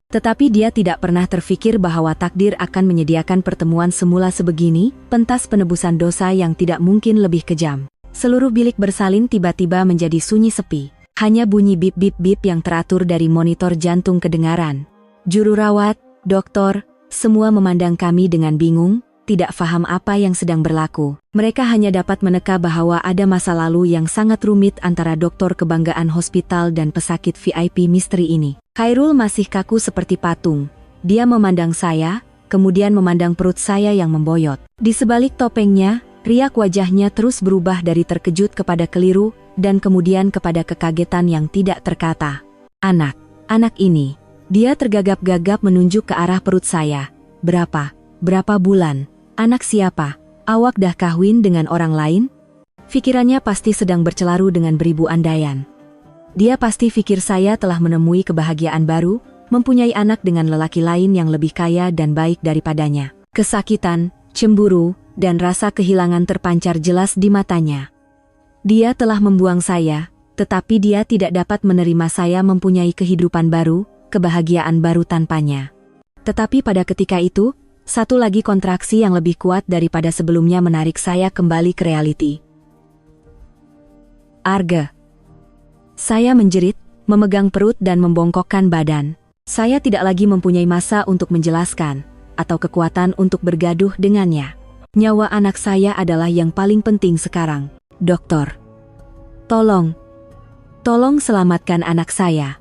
Tetapi dia tidak pernah terfikir bahwa takdir akan menyediakan pertemuan semula sebegini, pentas penebusan dosa yang tidak mungkin lebih kejam. Seluruh bilik bersalin tiba-tiba menjadi sunyi sepi. Hanya bunyi bip-bip-bip yang teratur dari monitor jantung kedengaran. Juru rawat, dokter, semua memandang kami dengan bingung, tidak paham apa yang sedang berlaku. Mereka hanya dapat meneka bahwa ada masa lalu yang sangat rumit antara dokter kebanggaan hospital dan pesakit VIP misteri ini. Khairul masih kaku seperti patung. Dia memandang saya, kemudian memandang perut saya yang memboyot. Di sebalik topengnya, riak wajahnya terus berubah dari terkejut kepada keliru, dan kemudian kepada kekagetan yang tidak terkata. Anak ini. Dia tergagap-gagap menunjuk ke arah perut saya. Berapa bulan? Anak siapa? Awak dah kawin dengan orang lain? Pikirannya pasti sedang bercelaru dengan beribu andaian. Dia pasti pikir saya telah menemui kebahagiaan baru, mempunyai anak dengan lelaki lain yang lebih kaya dan baik daripadanya. Kesakitan, cemburu, dan rasa kehilangan terpancar jelas di matanya. Dia telah membuang saya, tetapi dia tidak dapat menerima saya mempunyai kehidupan baru, kebahagiaan baru tanpanya. Tetapi pada ketika itu, satu lagi kontraksi yang lebih kuat daripada sebelumnya menarik saya kembali ke realiti. Arga. Saya menjerit, memegang perut dan membongkokkan badan. Saya tidak lagi mempunyai masa untuk menjelaskan, atau kekuatan untuk bergaduh dengannya. Nyawa anak saya adalah yang paling penting sekarang. Dokter. Tolong selamatkan anak saya.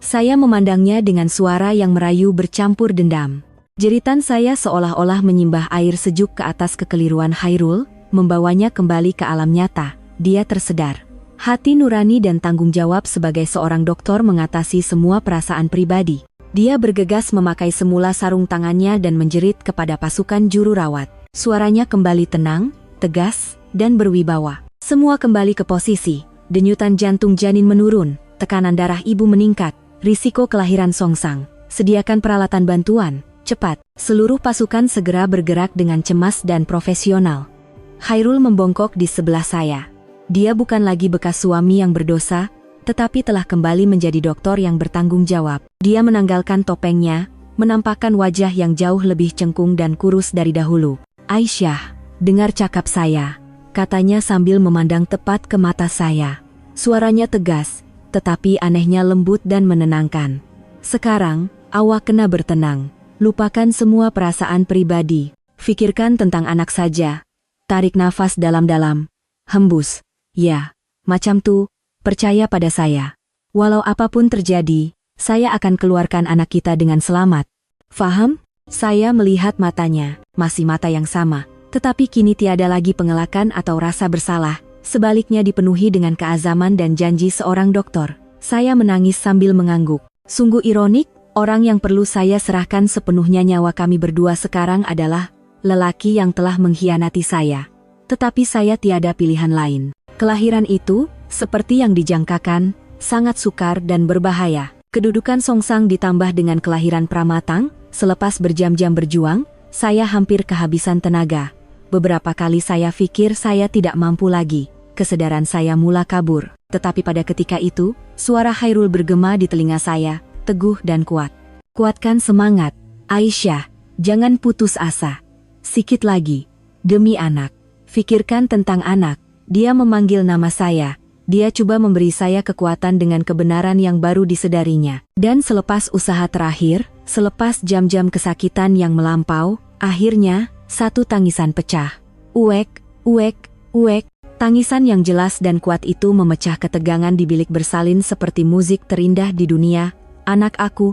Saya memandangnya dengan suara yang merayu bercampur dendam. Jeritan saya seolah-olah menyimbah air sejuk ke atas kekeliruan Khairul, membawanya kembali ke alam nyata. Dia tersedar. Hati nurani dan tanggung jawab sebagai seorang dokter mengatasi semua perasaan pribadi. Dia bergegas memakai semula sarung tangannya dan menjerit kepada pasukan juru rawat. Suaranya kembali tenang, tegas, dan berwibawa. Semua kembali ke posisi. Denyutan jantung janin menurun, tekanan darah ibu meningkat, risiko kelahiran songsang. Sediakan peralatan bantuan, cepat. Seluruh pasukan segera bergerak dengan cemas dan profesional. Khairul membongkok di sebelah saya. Dia bukan lagi bekas suami yang berdosa, tetapi telah kembali menjadi dokter yang bertanggung jawab. Dia menanggalkan topengnya, menampakkan wajah yang jauh lebih cengkung dan kurus dari dahulu. Aisyah, dengar cakap saya, katanya sambil memandang tepat ke mata saya. Suaranya tegas, tetapi anehnya lembut dan menenangkan. Sekarang, awak kena bertenang. Lupakan semua perasaan pribadi. Fikirkan tentang anak saja. Tarik nafas dalam-dalam. Hembus. Ya, macam tuh. Percaya pada saya. Walau apapun terjadi, saya akan keluarkan anak kita dengan selamat. Faham? Saya melihat matanya. Masih mata yang sama. Tetapi kini tiada lagi pengelakan atau rasa bersalah. Sebaliknya dipenuhi dengan keazaman dan janji seorang dokter. Saya menangis sambil mengangguk. Sungguh ironik, orang yang perlu saya serahkan sepenuhnya nyawa kami berdua sekarang adalah lelaki yang telah mengkhianati saya. Tetapi saya tiada pilihan lain. Kelahiran itu, seperti yang dijangkakan, sangat sukar dan berbahaya. Kedudukan Songsang ditambah dengan kelahiran Pramatang, selepas berjam-jam berjuang, saya hampir kehabisan tenaga. Beberapa kali saya pikir saya tidak mampu lagi. Kesadaran saya mula kabur. Tetapi pada ketika itu, suara Khairul bergema di telinga saya, teguh dan kuat. Kuatkan semangat, Aisyah, jangan putus asa. Sikit lagi, demi anak. Fikirkan tentang anak. Dia memanggil nama saya. Dia coba memberi saya kekuatan dengan kebenaran yang baru disedarinya. Dan selepas usaha terakhir, selepas jam-jam kesakitan yang melampau, akhirnya, satu tangisan pecah. Uek, uek, uek. Tangisan yang jelas dan kuat itu memecah ketegangan di bilik bersalin seperti musik terindah di dunia. Anak aku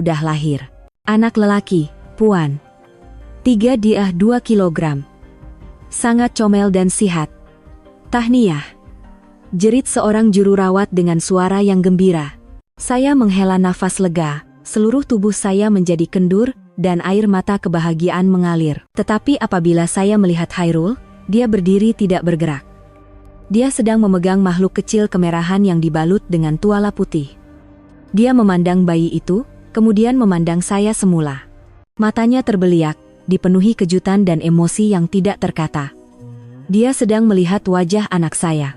dah lahir. Anak lelaki, Puan. 3 dia 2 kilogram. Sangat comel dan sihat. Tahniah. Jerit seorang juru rawat dengan suara yang gembira. Saya menghela nafas lega, seluruh tubuh saya menjadi kendur, dan air mata kebahagiaan mengalir. Tetapi apabila saya melihat Khairul, dia berdiri tidak bergerak. Dia sedang memegang makhluk kecil kemerahan yang dibalut dengan tuala putih. Dia memandang bayi itu, kemudian memandang saya semula. Matanya terbeliak, dipenuhi kejutan dan emosi yang tidak terkata. Dia sedang melihat wajah anak saya.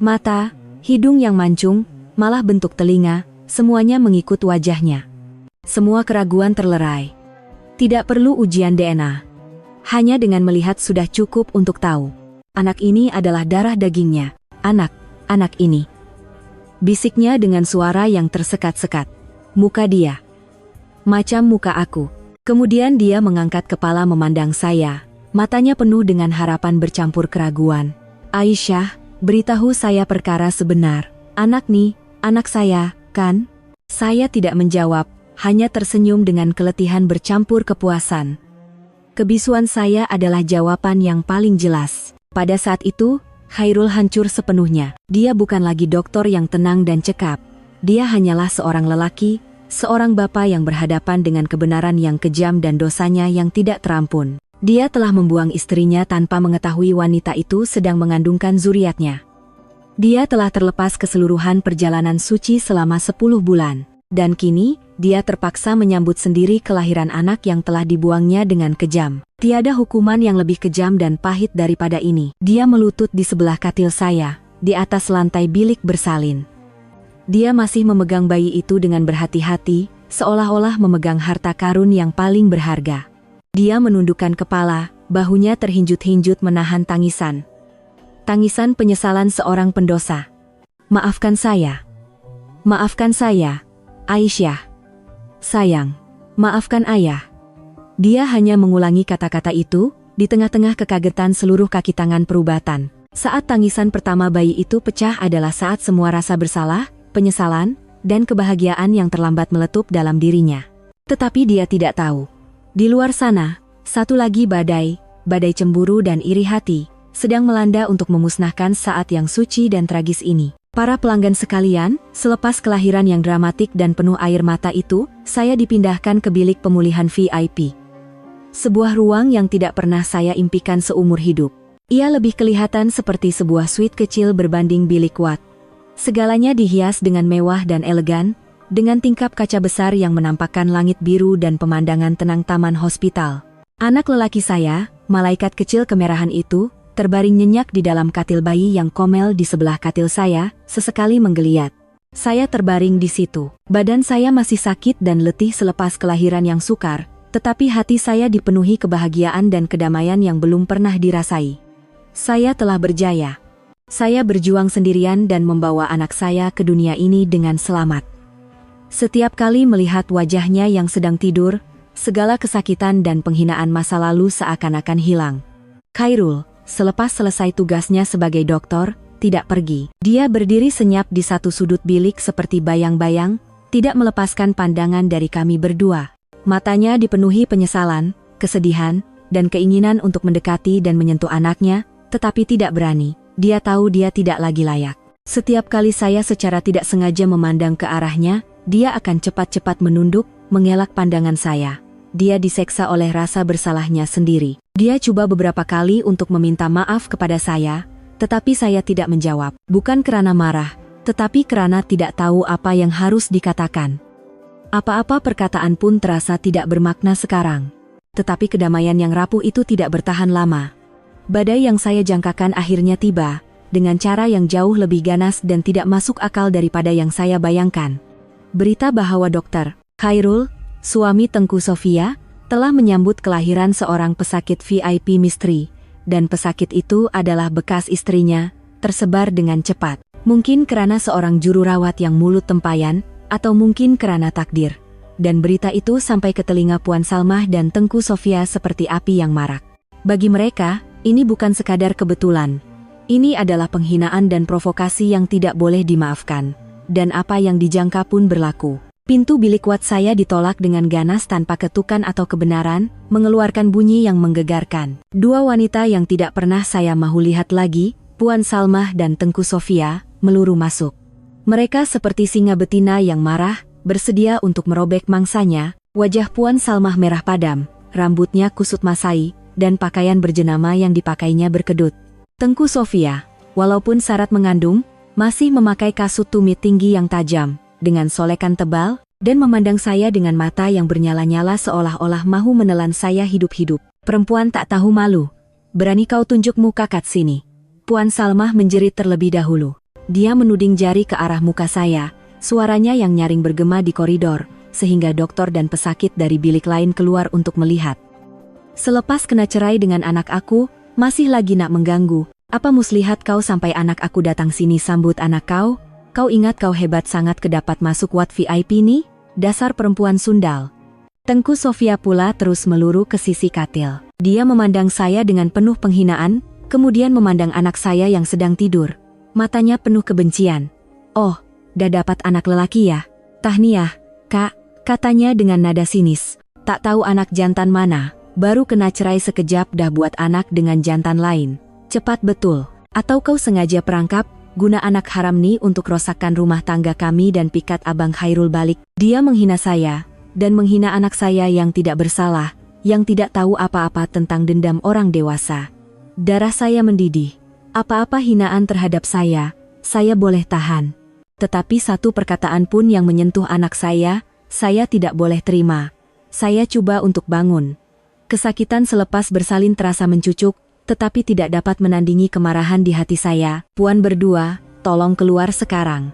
Mata, hidung yang mancung, malah bentuk telinga, semuanya mengikut wajahnya. Semua keraguan terlerai. Tidak perlu ujian DNA. Hanya dengan melihat sudah cukup untuk tahu. Anak ini adalah darah dagingnya. Anak ini. Bisiknya dengan suara yang tersekat-sekat. Muka dia. Macam muka aku. Kemudian dia mengangkat kepala memandang saya. Matanya penuh dengan harapan bercampur keraguan. Aisyah, beritahu saya perkara sebenar. Anak saya, kan? Saya tidak menjawab, hanya tersenyum dengan keletihan bercampur kepuasan. Kebisuan saya adalah jawaban yang paling jelas. Pada saat itu, Khairul hancur sepenuhnya. Dia bukan lagi dokter yang tenang dan cekap. Dia hanyalah seorang lelaki, seorang bapa yang berhadapan dengan kebenaran yang kejam dan dosanya yang tidak terampun. Dia telah membuang istrinya tanpa mengetahui wanita itu sedang mengandungkan zuriatnya. Dia telah terlepas keseluruhan perjalanan suci selama 10 bulan. Dan kini, dia terpaksa menyambut sendiri kelahiran anak yang telah dibuangnya dengan kejam. Tiada hukuman yang lebih kejam dan pahit daripada ini. Dia melutut di sebelah katil saya, di atas lantai bilik bersalin. Dia masih memegang bayi itu dengan berhati-hati, seolah-olah memegang harta karun yang paling berharga. Dia menundukkan kepala, bahunya terhinjut-hinjut menahan tangisan. Tangisan penyesalan seorang pendosa. Maafkan saya. Maafkan saya. Aisyah. Sayang, maafkan ayah. Dia hanya mengulangi kata-kata itu, di tengah-tengah kekagetan seluruh kaki tangan perubatan. Saat tangisan pertama bayi itu pecah adalah saat semua rasa bersalah, penyesalan, dan kebahagiaan yang terlambat meletup dalam dirinya. Tetapi dia tidak tahu. Di luar sana, satu lagi badai cemburu dan iri hati, sedang melanda untuk memusnahkan saat yang suci dan tragis ini. Para pelanggan sekalian, selepas kelahiran yang dramatik dan penuh air mata itu, saya dipindahkan ke bilik pemulihan VIP. Sebuah ruang yang tidak pernah saya impikan seumur hidup. Ia lebih kelihatan seperti sebuah suite kecil berbanding bilik Watt. Segalanya dihias dengan mewah dan elegan, dengan tingkap kaca besar yang menampakkan langit biru dan pemandangan tenang taman hospital. Anak lelaki saya, malaikat kecil kemerahan itu, terbaring nyenyak di dalam katil bayi yang komel di sebelah katil saya, sesekali menggeliat. Saya terbaring di situ. Badan saya masih sakit dan letih selepas kelahiran yang sukar, tetapi hati saya dipenuhi kebahagiaan dan kedamaian yang belum pernah dirasai. Saya telah berjaya. Saya berjuang sendirian dan membawa anak saya ke dunia ini dengan selamat. Setiap kali melihat wajahnya yang sedang tidur, segala kesakitan dan penghinaan masa lalu seakan-akan hilang. Khairul, selepas selesai tugasnya sebagai dokter, tidak pergi. Dia berdiri senyap di satu sudut bilik seperti bayang-bayang, tidak melepaskan pandangan dari kami berdua. Matanya dipenuhi penyesalan, kesedihan, dan keinginan untuk mendekati dan menyentuh anaknya, tetapi tidak berani. Dia tahu dia tidak lagi layak. Setiap kali saya secara tidak sengaja memandang ke arahnya, dia akan cepat-cepat menunduk, mengelak pandangan saya. Dia diseksa oleh rasa bersalahnya sendiri. Dia coba beberapa kali untuk meminta maaf kepada saya, tetapi saya tidak menjawab. Bukan karena marah, tetapi karena tidak tahu apa yang harus dikatakan. Apa-apa perkataan pun terasa tidak bermakna sekarang. Tetapi kedamaian yang rapuh itu tidak bertahan lama. Badai yang saya jangkakan akhirnya tiba, dengan cara yang jauh lebih ganas dan tidak masuk akal daripada yang saya bayangkan. Berita bahwa Dr. Khairul, suami Tengku Sofia, telah menyambut kelahiran seorang pesakit VIP misteri, dan pesakit itu adalah bekas istrinya, tersebar dengan cepat. Mungkin karena seorang juru rawat yang mulut tempayan, atau mungkin karena takdir. Dan berita itu sampai ke telinga Puan Salmah dan Tengku Sofia seperti api yang marak. Bagi mereka, ini bukan sekadar kebetulan. Ini adalah penghinaan dan provokasi yang tidak boleh dimaafkan. Dan apa yang dijangka pun berlaku. Pintu bilik Watt saya ditolak dengan ganas tanpa ketukan atau kebenaran, mengeluarkan bunyi yang menggegarkan. Dua wanita yang tidak pernah saya mahu lihat lagi, Puan Salmah dan Tengku Sofia, meluru masuk. Mereka seperti singa betina yang marah, bersedia untuk merobek mangsanya. Wajah Puan Salmah merah padam, rambutnya kusut masai, dan pakaian berjenama yang dipakainya berkedut. Tengku Sofia, walaupun syarat mengandung, masih memakai kasut tumit tinggi yang tajam, dengan solekan tebal, dan memandang saya dengan mata yang bernyala-nyala seolah-olah mahu menelan saya hidup-hidup. Perempuan tak tahu malu. Berani kau tunjuk muka kat sini? Puan Salmah menjerit terlebih dahulu. Dia menuding jari ke arah muka saya, suaranya yang nyaring bergema di koridor, sehingga dokter dan pesakit dari bilik lain keluar untuk melihat. Selepas kena cerai dengan anak aku, masih lagi nak mengganggu. Apa muslihat kau sampai anak aku datang sini sambut anak kau? Kau ingat kau hebat sangat kedapat masuk Watt VIP nih? Dasar perempuan sundal. Tengku Sofia pula terus meluru ke sisi katil. Dia memandang saya dengan penuh penghinaan, kemudian memandang anak saya yang sedang tidur. Matanya penuh kebencian. Oh, dah dapat anak lelaki ya? Tahniah, Kak, katanya dengan nada sinis. Tak tahu anak jantan mana. Baru kena cerai sekejap dah buat anak dengan jantan lain. Cepat betul. Atau kau sengaja perangkap, guna anak haram nih untuk rosakkan rumah tangga kami dan pikat Abang Khairul balik. Dia menghina saya, dan menghina anak saya yang tidak bersalah, yang tidak tahu apa-apa tentang dendam orang dewasa. Darah saya mendidih. Apa-apa hinaan terhadap saya boleh tahan. Tetapi satu perkataan pun yang menyentuh anak saya tidak boleh terima. Saya coba untuk bangun. Kesakitan selepas bersalin terasa mencucuk, tetapi tidak dapat menandingi kemarahan di hati saya. Puan berdua, tolong keluar sekarang.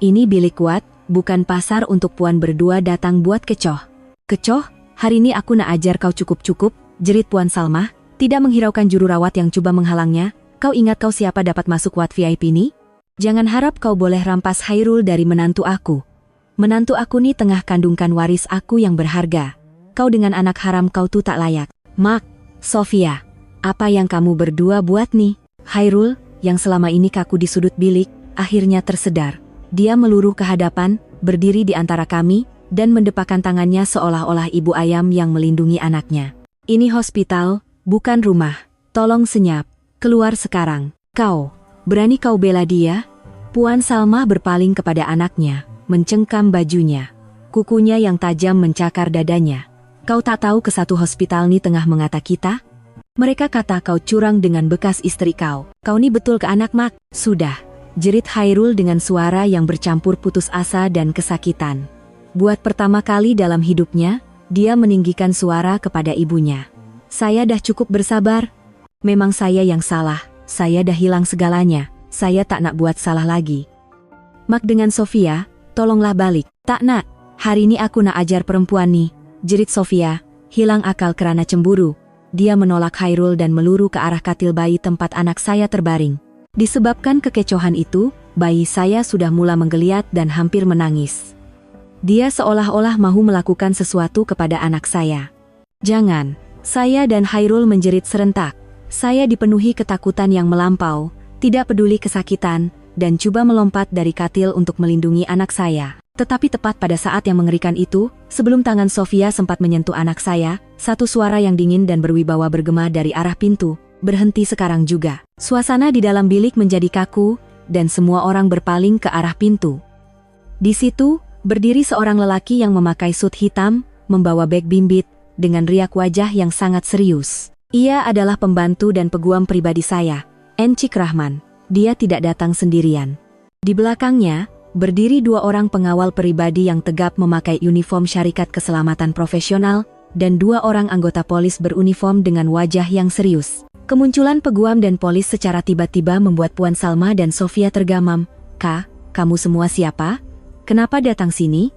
Ini bilik Watt, bukan pasar untuk puan berdua datang buat kecoh. Kecoh? Hari ini aku nak ajar kau cukup-cukup, jerit Puan Salmah, tidak menghiraukan juru rawat yang coba menghalangnya. Kau ingat kau siapa dapat masuk Watt VIP ini? Jangan harap kau boleh rampas Khairul dari menantu aku. Menantu aku nih tengah kandungkan waris aku yang berharga. Kau dengan anak haram kau tuh tak layak. Mak, Sofia, apa yang kamu berdua buat nih? Khairul, yang selama ini kaku di sudut bilik, akhirnya tersedar. Dia meluru ke hadapan, berdiri di antara kami, dan mendepakkan tangannya seolah-olah ibu ayam yang melindungi anaknya. Ini hospital, bukan rumah. Tolong senyap, keluar sekarang. Kau, berani kau bela dia? Puan Salmah berpaling kepada anaknya, mencengkam bajunya. Kukunya yang tajam mencakar dadanya. Kau tak tahu ke satu hospital ni tengah mengata kita? Mereka kata kau curang dengan bekas istri kau. Kau ni betul ke anak mak? Sudah, jerit Hairul dengan suara yang bercampur putus asa dan kesakitan. Buat pertama kali dalam hidupnya, dia meninggikan suara kepada ibunya. Saya dah cukup bersabar. Memang saya yang salah, saya dah hilang segalanya. Saya tak nak buat salah lagi. Mak dengan Sofia, tolonglah balik. Tak nak, hari ini aku nak ajar perempuan nih, jerit Sofia, hilang akal kerana cemburu. Dia menolak Hairul dan meluru ke arah katil bayi tempat anak saya terbaring. Disebabkan kekecohan itu, bayi saya sudah mula menggeliat dan hampir menangis. Dia seolah-olah mahu melakukan sesuatu kepada anak saya. Jangan, saya dan Hairul menjerit serentak. Saya dipenuhi ketakutan yang melampau, tidak peduli kesakitan, dan coba melompat dari katil untuk melindungi anak saya. Tetapi tepat pada saat yang mengerikan itu, sebelum tangan Sofia sempat menyentuh anak saya, satu suara yang dingin dan berwibawa bergema dari arah pintu, berhenti sekarang juga. Suasana di dalam bilik menjadi kaku, dan semua orang berpaling ke arah pintu. Di situ, berdiri seorang lelaki yang memakai sut hitam, membawa beg bimbit, dengan riak wajah yang sangat serius. Ia adalah pembantu dan peguam pribadi saya, Encik Rahman. Dia tidak datang sendirian. Di belakangnya, berdiri dua orang pengawal pribadi yang tegap memakai uniform syarikat keselamatan profesional, dan dua orang anggota polis beruniform dengan wajah yang serius. Kemunculan peguam dan polis secara tiba-tiba membuat Puan Salma dan Sofia tergamam. "Kak, kamu semua siapa? Kenapa datang sini?"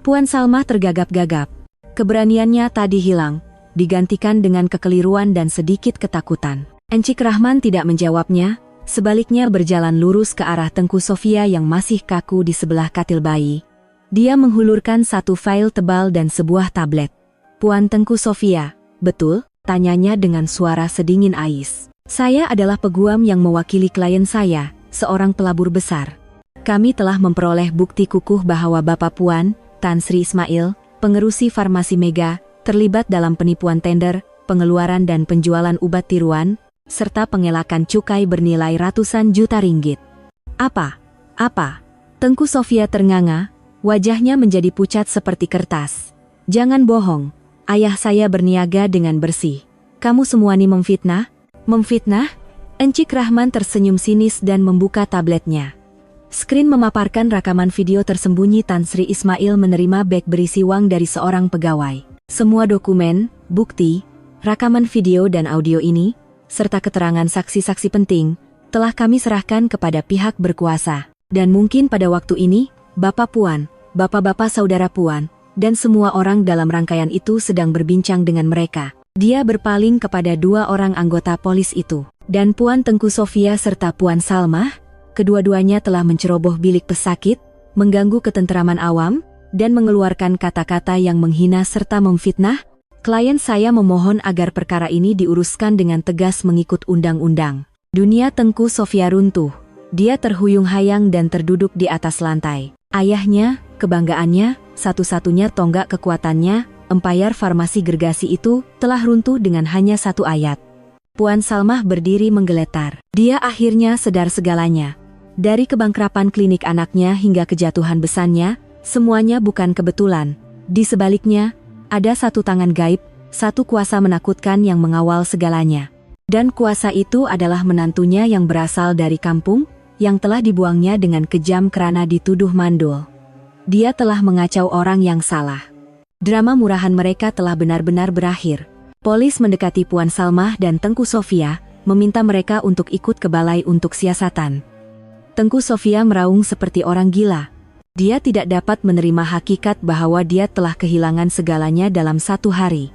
Puan Salma tergagap-gagap. Keberaniannya tadi hilang, digantikan dengan kekeliruan dan sedikit ketakutan. Encik Rahman tidak menjawabnya. Sebaliknya berjalan lurus ke arah Tengku Sofia yang masih kaku di sebelah katil bayi. Dia menghulurkan satu fail tebal dan sebuah tablet. "Puan Tengku Sofia, betul?" tanyanya dengan suara sedingin ais. "Saya adalah peguam yang mewakili klien saya, seorang pelabur besar. Kami telah memperoleh bukti kukuh bahwa Bapak Puan, Tan Sri Ismail, pengerusi farmasi Mega, terlibat dalam penipuan tender, pengeluaran dan penjualan obat tiruan, serta pengelakan cukai bernilai ratusan juta ringgit." Apa? Tengku Sofia ternganga, wajahnya menjadi pucat seperti kertas. "Jangan bohong, ayah saya berniaga dengan bersih. Kamu semua ini memfitnah?" "Memfitnah?" Encik Rahman tersenyum sinis dan membuka tabletnya. Skrin memaparkan rekaman video tersembunyi Tan Sri Ismail menerima beg berisi uang dari seorang pegawai. Semua dokumen, bukti, rekaman video dan audio ini, serta keterangan saksi-saksi penting, telah kami serahkan kepada pihak berkuasa. Dan mungkin pada waktu ini, Bapak Puan, Bapak-bapak saudara Puan, dan semua orang dalam rangkaian itu sedang berbincang dengan mereka. Dia berpaling kepada dua orang anggota polis itu. Dan Puan Tengku Sofia serta Puan Salma, kedua-duanya telah menceroboh bilik pesakit, mengganggu ketenteraman awam, dan mengeluarkan kata-kata yang menghina serta memfitnah. Klien saya memohon agar perkara ini diuruskan dengan tegas mengikut undang-undang. Dunia Tengku Sofia runtuh. Dia terhuyung-hayang dan terduduk di atas lantai. Ayahnya, kebanggaannya, satu-satunya tonggak kekuatannya, empayar farmasi gergasi itu, telah runtuh dengan hanya satu ayat. Puan Salmah berdiri menggeletar. Dia akhirnya sadar segalanya. Dari kebangkrapan klinik anaknya hingga kejatuhan besannya, semuanya bukan kebetulan. Di sebaliknya, ada satu tangan gaib, satu kuasa menakutkan yang mengawal segalanya. Dan kuasa itu adalah menantunya yang berasal dari kampung, yang telah dibuangnya dengan kejam karena dituduh mandul. Dia telah mengacau orang yang salah. Drama murahan mereka telah benar-benar berakhir. Polis mendekati Puan Salmah dan Tengku Sofia, meminta mereka untuk ikut ke balai untuk siasatan. Tengku Sofia meraung seperti orang gila. Dia tidak dapat menerima hakikat bahwa dia telah kehilangan segalanya dalam satu hari.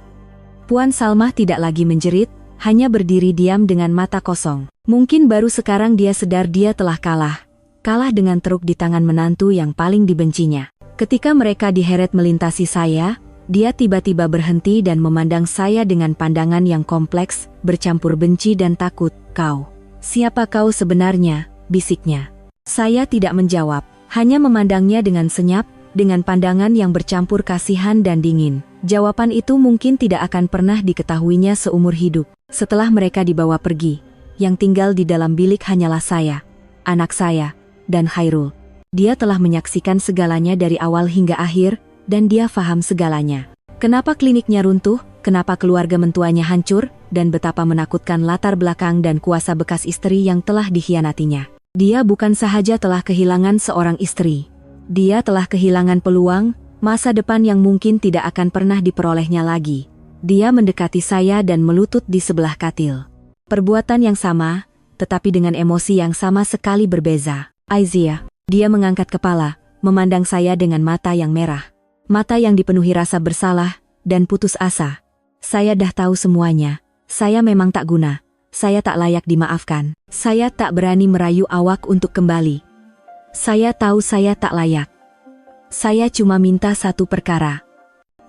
Puan Salmah tidak lagi menjerit, hanya berdiri diam dengan mata kosong. Mungkin baru sekarang dia sadar dia telah kalah. Kalah dengan teruk di tangan menantu yang paling dibencinya. Ketika mereka diheret melintasi saya, dia tiba-tiba berhenti dan memandang saya dengan pandangan yang kompleks, bercampur benci dan takut. "Kau, siapa kau sebenarnya?" bisiknya. Saya tidak menjawab. Hanya memandangnya dengan senyap, dengan pandangan yang bercampur kasihan dan dingin. Jawaban itu mungkin tidak akan pernah diketahuinya seumur hidup. Setelah mereka dibawa pergi, yang tinggal di dalam bilik hanyalah saya, anak saya, dan Hairul. Dia telah menyaksikan segalanya dari awal hingga akhir, dan dia faham segalanya. Kenapa kliniknya runtuh, kenapa keluarga mentuanya hancur, dan betapa menakutkan latar belakang dan kuasa bekas istri yang telah dikhianatinya. Dia bukan sahaja telah kehilangan seorang istri. Dia telah kehilangan peluang, masa depan yang mungkin tidak akan pernah diperolehnya lagi. Dia mendekati saya dan melutut di sebelah katil. Perbuatan yang sama, tetapi dengan emosi yang sama sekali berbeza. Aizia, dia mengangkat kepala, memandang saya dengan mata yang merah. Mata yang dipenuhi rasa bersalah dan putus asa. Saya dah tahu semuanya. Saya memang tak guna. Saya tak layak dimaafkan. Saya tak berani merayu awak untuk kembali. Saya tahu saya tak layak. Saya cuma minta satu perkara.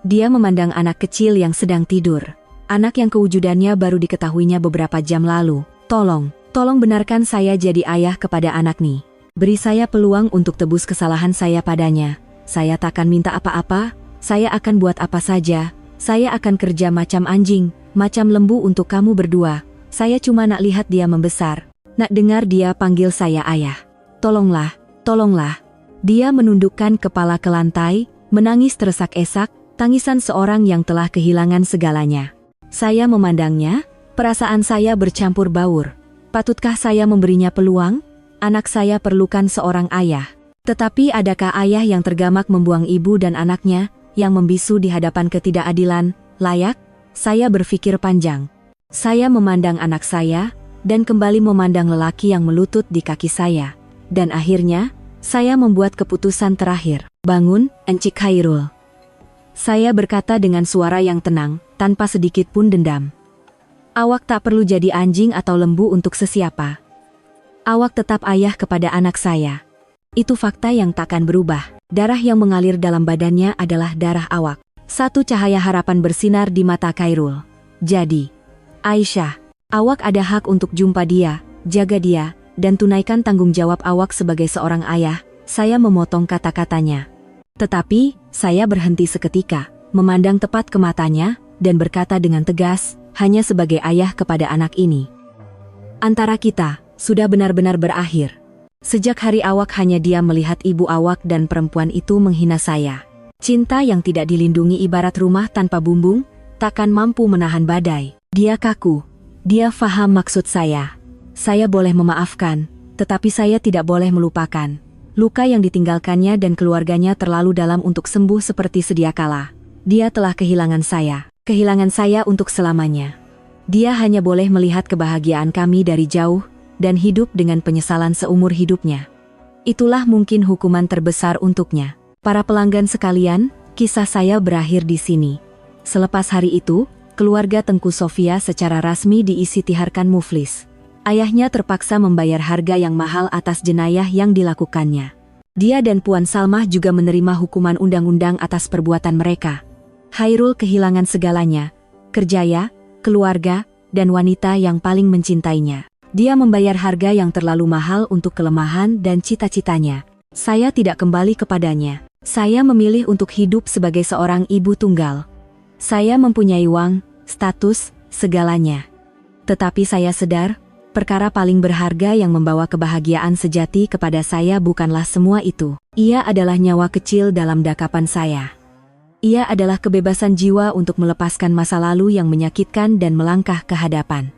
Dia memandang anak kecil yang sedang tidur. Anak yang kewujudannya baru diketahuinya beberapa jam lalu. Tolong benarkan saya jadi ayah kepada anak nih. Beri saya peluang untuk tebus kesalahan saya padanya. Saya takkan minta apa-apa. Saya akan buat apa saja. Saya akan kerja macam anjing, macam lembu untuk kamu berdua. Saya cuma nak lihat dia membesar. Nak dengar dia panggil saya ayah. Tolonglah. Dia menundukkan kepala ke lantai, menangis teresak-esak, tangisan seorang yang telah kehilangan segalanya. Saya memandangnya, perasaan saya bercampur baur. Patutkah saya memberinya peluang? Anak saya perlukan seorang ayah. Tetapi adakah ayah yang tergamak membuang ibu dan anaknya, yang membisu di hadapan ketidakadilan, layak? Saya berpikir panjang. Saya memandang anak saya, dan kembali memandang lelaki yang melutut di kaki saya. Dan akhirnya, saya membuat keputusan terakhir. Bangun, Encik Khairul. Saya berkata dengan suara yang tenang, tanpa sedikit pun dendam. Awak tak perlu jadi anjing atau lembu untuk sesiapa. Awak tetap ayah kepada anak saya. Itu fakta yang takkan berubah. Darah yang mengalir dalam badannya adalah darah awak. Satu cahaya harapan bersinar di mata Khairul. Jadi, Aisyah, awak ada hak untuk jumpa dia, jaga dia, dan tunaikan tanggung jawab awak sebagai seorang ayah. Saya memotong kata-katanya. Tetapi, saya berhenti seketika, memandang tepat ke matanya, dan berkata dengan tegas, hanya sebagai ayah kepada anak ini. Antara kita, sudah benar-benar berakhir. Sejak hari awak hanya diam melihat ibu awak dan perempuan itu menghina saya. Cinta yang tidak dilindungi ibarat rumah tanpa bumbung, takkan mampu menahan badai. Dia kaku. Dia faham maksud saya. Saya boleh memaafkan, tetapi saya tidak boleh melupakan. Luka yang ditinggalkannya dan keluarganya terlalu dalam untuk sembuh seperti sedia kala. Dia telah kehilangan saya untuk selamanya. Dia hanya boleh melihat kebahagiaan kami dari jauh, dan hidup dengan penyesalan seumur hidupnya. Itulah mungkin hukuman terbesar untuknya. Para pelanggan sekalian, kisah saya berakhir di sini. Selepas hari itu, keluarga Tengku Sofia secara rasmi diisytiharkan muflis. Ayahnya terpaksa membayar harga yang mahal atas jenayah yang dilakukannya. Dia dan Puan Salmah juga menerima hukuman undang-undang atas perbuatan mereka. Khairul kehilangan segalanya, kerjaya, keluarga, dan wanita yang paling mencintainya. Dia membayar harga yang terlalu mahal untuk kelemahan dan cita-citanya. Saya tidak kembali kepadanya. Saya memilih untuk hidup sebagai seorang ibu tunggal. Saya mempunyai uang, status, segalanya. Tetapi saya sadar, perkara paling berharga yang membawa kebahagiaan sejati kepada saya bukanlah semua itu. Ia adalah nyawa kecil dalam dakapan saya. Ia adalah kebebasan jiwa untuk melepaskan masa lalu yang menyakitkan dan melangkah ke hadapan.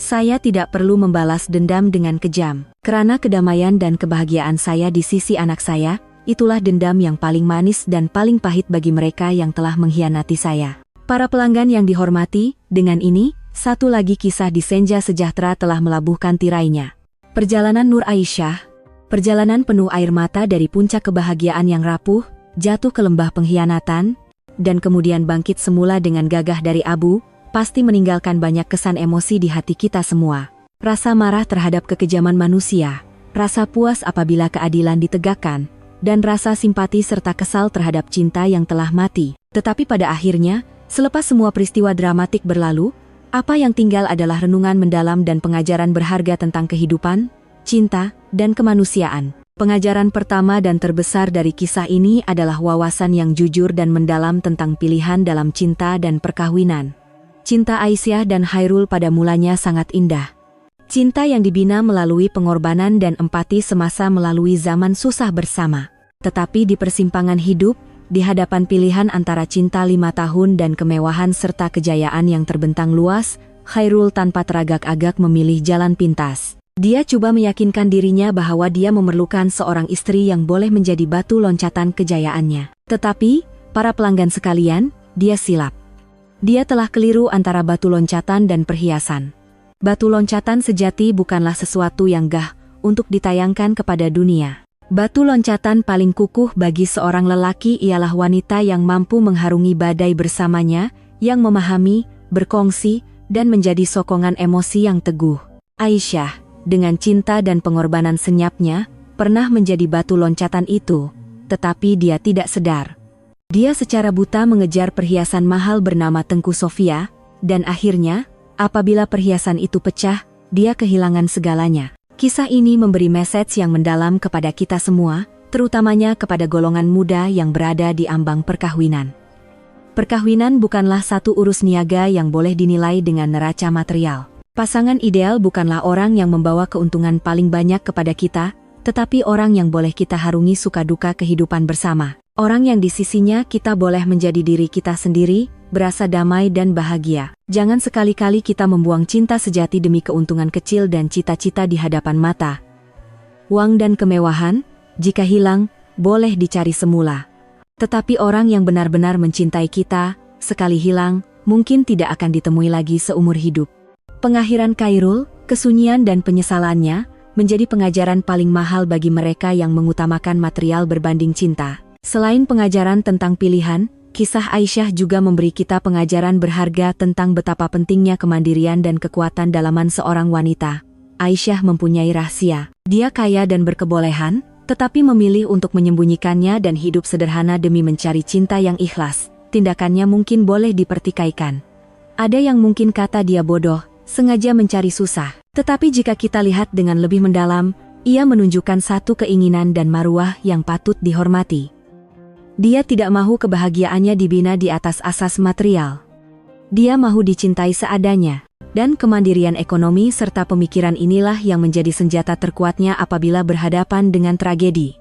Saya tidak perlu membalas dendam dengan kejam, karena kedamaian dan kebahagiaan saya di sisi anak saya, itulah dendam yang paling manis dan paling pahit bagi mereka yang telah mengkhianati saya. Para pelanggan yang dihormati, dengan ini, satu lagi kisah di Senja Sejahtera telah melabuhkan tirainya. Perjalanan Nur Aisyah, perjalanan penuh air mata dari puncak kebahagiaan yang rapuh, jatuh ke lembah pengkhianatan, dan kemudian bangkit semula dengan gagah dari abu, pasti meninggalkan banyak kesan emosi di hati kita semua. Rasa marah terhadap kekejaman manusia, rasa puas apabila keadilan ditegakkan, dan rasa simpati serta kesal terhadap cinta yang telah mati. Tetapi pada akhirnya, selepas semua peristiwa dramatik berlalu, apa yang tinggal adalah renungan mendalam dan pengajaran berharga tentang kehidupan, cinta, dan kemanusiaan. Pengajaran pertama dan terbesar dari kisah ini adalah wawasan yang jujur dan mendalam tentang pilihan dalam cinta dan perkawinan. Cinta Aisyah dan Khairul pada mulanya sangat indah. Cinta yang dibina melalui pengorbanan dan empati semasa melalui zaman susah bersama. Tetapi di persimpangan hidup, di hadapan pilihan antara cinta 5 tahun dan kemewahan serta kejayaan yang terbentang luas, Khairul tanpa teragak-agak memilih jalan pintas. Dia coba meyakinkan dirinya bahwa dia memerlukan seorang istri yang boleh menjadi batu loncatan kejayaannya. Tetapi, para pelanggan sekalian, dia silap. Dia telah keliru antara batu loncatan dan perhiasan. Batu loncatan sejati bukanlah sesuatu yang gah untuk ditayangkan kepada dunia. Batu loncatan paling kukuh bagi seorang lelaki ialah wanita yang mampu mengharungi badai bersamanya, yang memahami, berkongsi, dan menjadi sokongan emosi yang teguh. Aisyah, dengan cinta dan pengorbanan senyapnya, pernah menjadi batu loncatan itu, tetapi dia tidak sadar. Dia secara buta mengejar perhiasan mahal bernama Tengku Sofia, dan akhirnya, apabila perhiasan itu pecah, dia kehilangan segalanya. Kisah ini memberi message yang mendalam kepada kita semua, terutamanya kepada golongan muda yang berada di ambang perkawinan. Perkawinan bukanlah satu urus niaga yang boleh dinilai dengan neraca material. Pasangan ideal bukanlah orang yang membawa keuntungan paling banyak kepada kita, tetapi orang yang boleh kita harungi suka duka kehidupan bersama. Orang yang di sisinya kita boleh menjadi diri kita sendiri, berasa damai dan bahagia. Jangan sekali-kali kita membuang cinta sejati demi keuntungan kecil dan cita-cita di hadapan mata. Uang dan kemewahan, jika hilang, boleh dicari semula. Tetapi orang yang benar-benar mencintai kita, sekali hilang, mungkin tidak akan ditemui lagi seumur hidup. Pengakhiran Khairul, kesunyian dan penyesalannya, menjadi pengajaran paling mahal bagi mereka yang mengutamakan material berbanding cinta. Selain pengajaran tentang pilihan, kisah Aisyah juga memberi kita pengajaran berharga tentang betapa pentingnya kemandirian dan kekuatan dalaman seorang wanita. Aisyah mempunyai rahasia. Dia kaya dan berkebolehan, tetapi memilih untuk menyembunyikannya dan hidup sederhana demi mencari cinta yang ikhlas. Tindakannya mungkin boleh dipertikaikan. Ada yang mungkin kata dia bodoh, sengaja mencari susah. Tetapi jika kita lihat dengan lebih mendalam, ia menunjukkan satu keinginan dan maruah yang patut dihormati. Dia tidak mahu kebahagiaannya dibina di atas asas material. Dia mahu dicintai seadanya. Dan kemandirian ekonomi serta pemikiran inilah yang menjadi senjata terkuatnya apabila berhadapan dengan tragedi.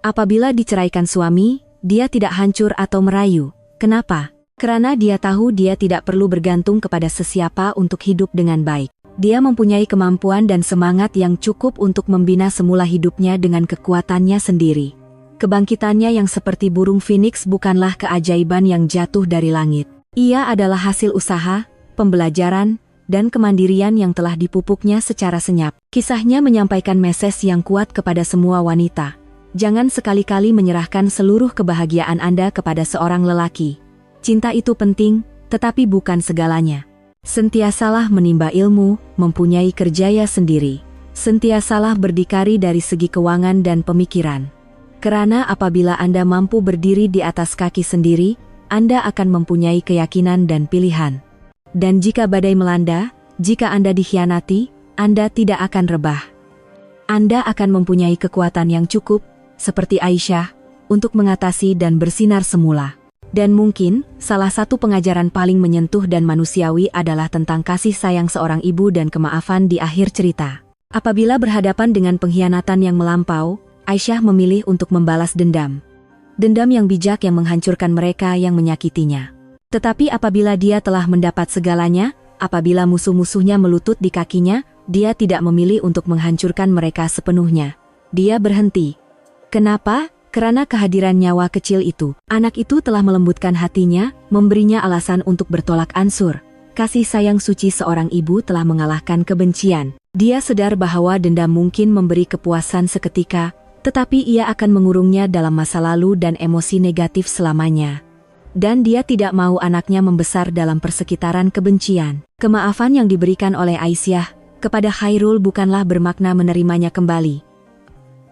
Apabila diceraikan suami, dia tidak hancur atau merayu. Kenapa? Karena dia tahu dia tidak perlu bergantung kepada sesiapa untuk hidup dengan baik. Dia mempunyai kemampuan dan semangat yang cukup untuk membina semula hidupnya dengan kekuatannya sendiri. Kebangkitannya yang seperti burung phoenix bukanlah keajaiban yang jatuh dari langit. Ia adalah hasil usaha, pembelajaran, dan kemandirian yang telah dipupuknya secara senyap. Kisahnya menyampaikan message yang kuat kepada semua wanita. Jangan sekali-kali menyerahkan seluruh kebahagiaan Anda kepada seorang lelaki. Cinta itu penting, tetapi bukan segalanya. Sentiasalah menimba ilmu, mempunyai kerjaya sendiri. Sentiasalah berdikari dari segi keuangan dan pemikiran. Karena apabila Anda mampu berdiri di atas kaki sendiri, Anda akan mempunyai keyakinan dan pilihan. Dan jika badai melanda, jika Anda dikhianati, Anda tidak akan rebah. Anda akan mempunyai kekuatan yang cukup, seperti Aisyah, untuk mengatasi dan bersinar semula. Dan mungkin, salah satu pengajaran paling menyentuh dan manusiawi adalah tentang kasih sayang seorang ibu dan kemaafan di akhir cerita. Apabila berhadapan dengan pengkhianatan yang melampau, Aisyah memilih untuk membalas dendam. Dendam yang bijak yang menghancurkan mereka yang menyakitinya. Tetapi apabila dia telah mendapat segalanya, apabila musuh-musuhnya melutut di kakinya, dia tidak memilih untuk menghancurkan mereka sepenuhnya. Dia berhenti. Kenapa? Karena kehadiran nyawa kecil itu. Anak itu telah melembutkan hatinya, memberinya alasan untuk bertolak ansur. Kasih sayang suci seorang ibu telah mengalahkan kebencian. Dia sadar bahwa dendam mungkin memberi kepuasan seketika, tetapi ia akan mengurungnya dalam masa lalu dan emosi negatif selamanya. Dan dia tidak mau anaknya membesar dalam persekitaran kebencian. Kemaafan yang diberikan oleh Aisyah kepada Khairul bukanlah bermakna menerimanya kembali.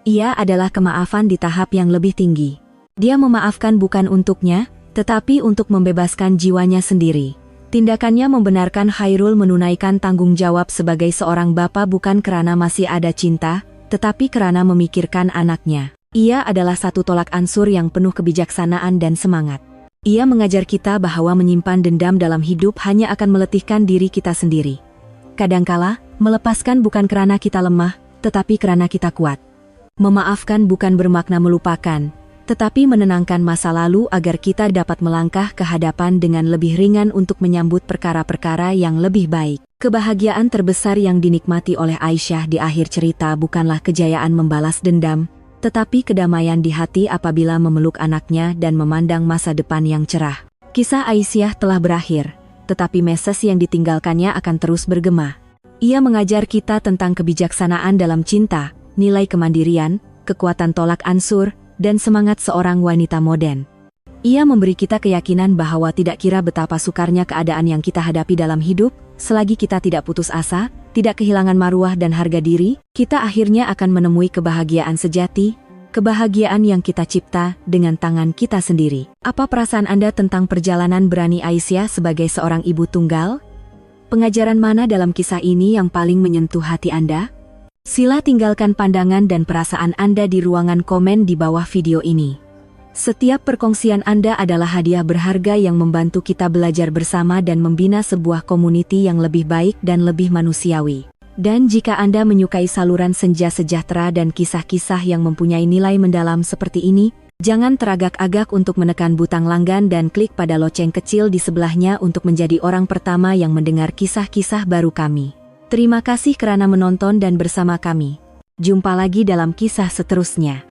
Ia adalah kemaafan di tahap yang lebih tinggi. Dia memaafkan bukan untuknya, tetapi untuk membebaskan jiwanya sendiri. Tindakannya membenarkan Khairul menunaikan tanggung jawab sebagai seorang bapa bukan karena masih ada cinta, tetapi karena memikirkan anaknya. Ia adalah satu tolak ansur yang penuh kebijaksanaan dan semangat. Ia mengajar kita bahwa menyimpan dendam dalam hidup hanya akan meletihkan diri kita sendiri. Kadangkala, melepaskan bukan karena kita lemah, tetapi karena kita kuat. Memaafkan bukan bermakna melupakan, tetapi menenangkan masa lalu agar kita dapat melangkah ke hadapan dengan lebih ringan untuk menyambut perkara-perkara yang lebih baik. Kebahagiaan terbesar yang dinikmati oleh Aisyah di akhir cerita bukanlah kejayaan membalas dendam, tetapi kedamaian di hati apabila memeluk anaknya dan memandang masa depan yang cerah. Kisah Aisyah telah berakhir, tetapi mesej yang ditinggalkannya akan terus bergema. Ia mengajar kita tentang kebijaksanaan dalam cinta, nilai kemandirian, kekuatan tolak ansur, dan semangat seorang wanita modern. Ia memberi kita keyakinan bahwa tidak kira betapa sukarnya keadaan yang kita hadapi dalam hidup, selagi kita tidak putus asa, tidak kehilangan maruah dan harga diri, kita akhirnya akan menemui kebahagiaan sejati, kebahagiaan yang kita cipta dengan tangan kita sendiri. Apa perasaan Anda tentang perjalanan berani Aisyah sebagai seorang ibu tunggal? Pengajaran mana dalam kisah ini yang paling menyentuh hati Anda? Sila tinggalkan pandangan dan perasaan Anda di ruangan komen di bawah video ini. Setiap perkongsian Anda adalah hadiah berharga yang membantu kita belajar bersama dan membina sebuah komuniti yang lebih baik dan lebih manusiawi. Dan jika Anda menyukai saluran senja sejahtera dan kisah-kisah yang mempunyai nilai mendalam seperti ini, jangan teragak-agak untuk menekan butang langgan dan klik pada loceng kecil di sebelahnya untuk menjadi orang pertama yang mendengar kisah-kisah baru kami. Terima kasih kerana menonton dan bersama kami. Jumpa lagi dalam kisah seterusnya.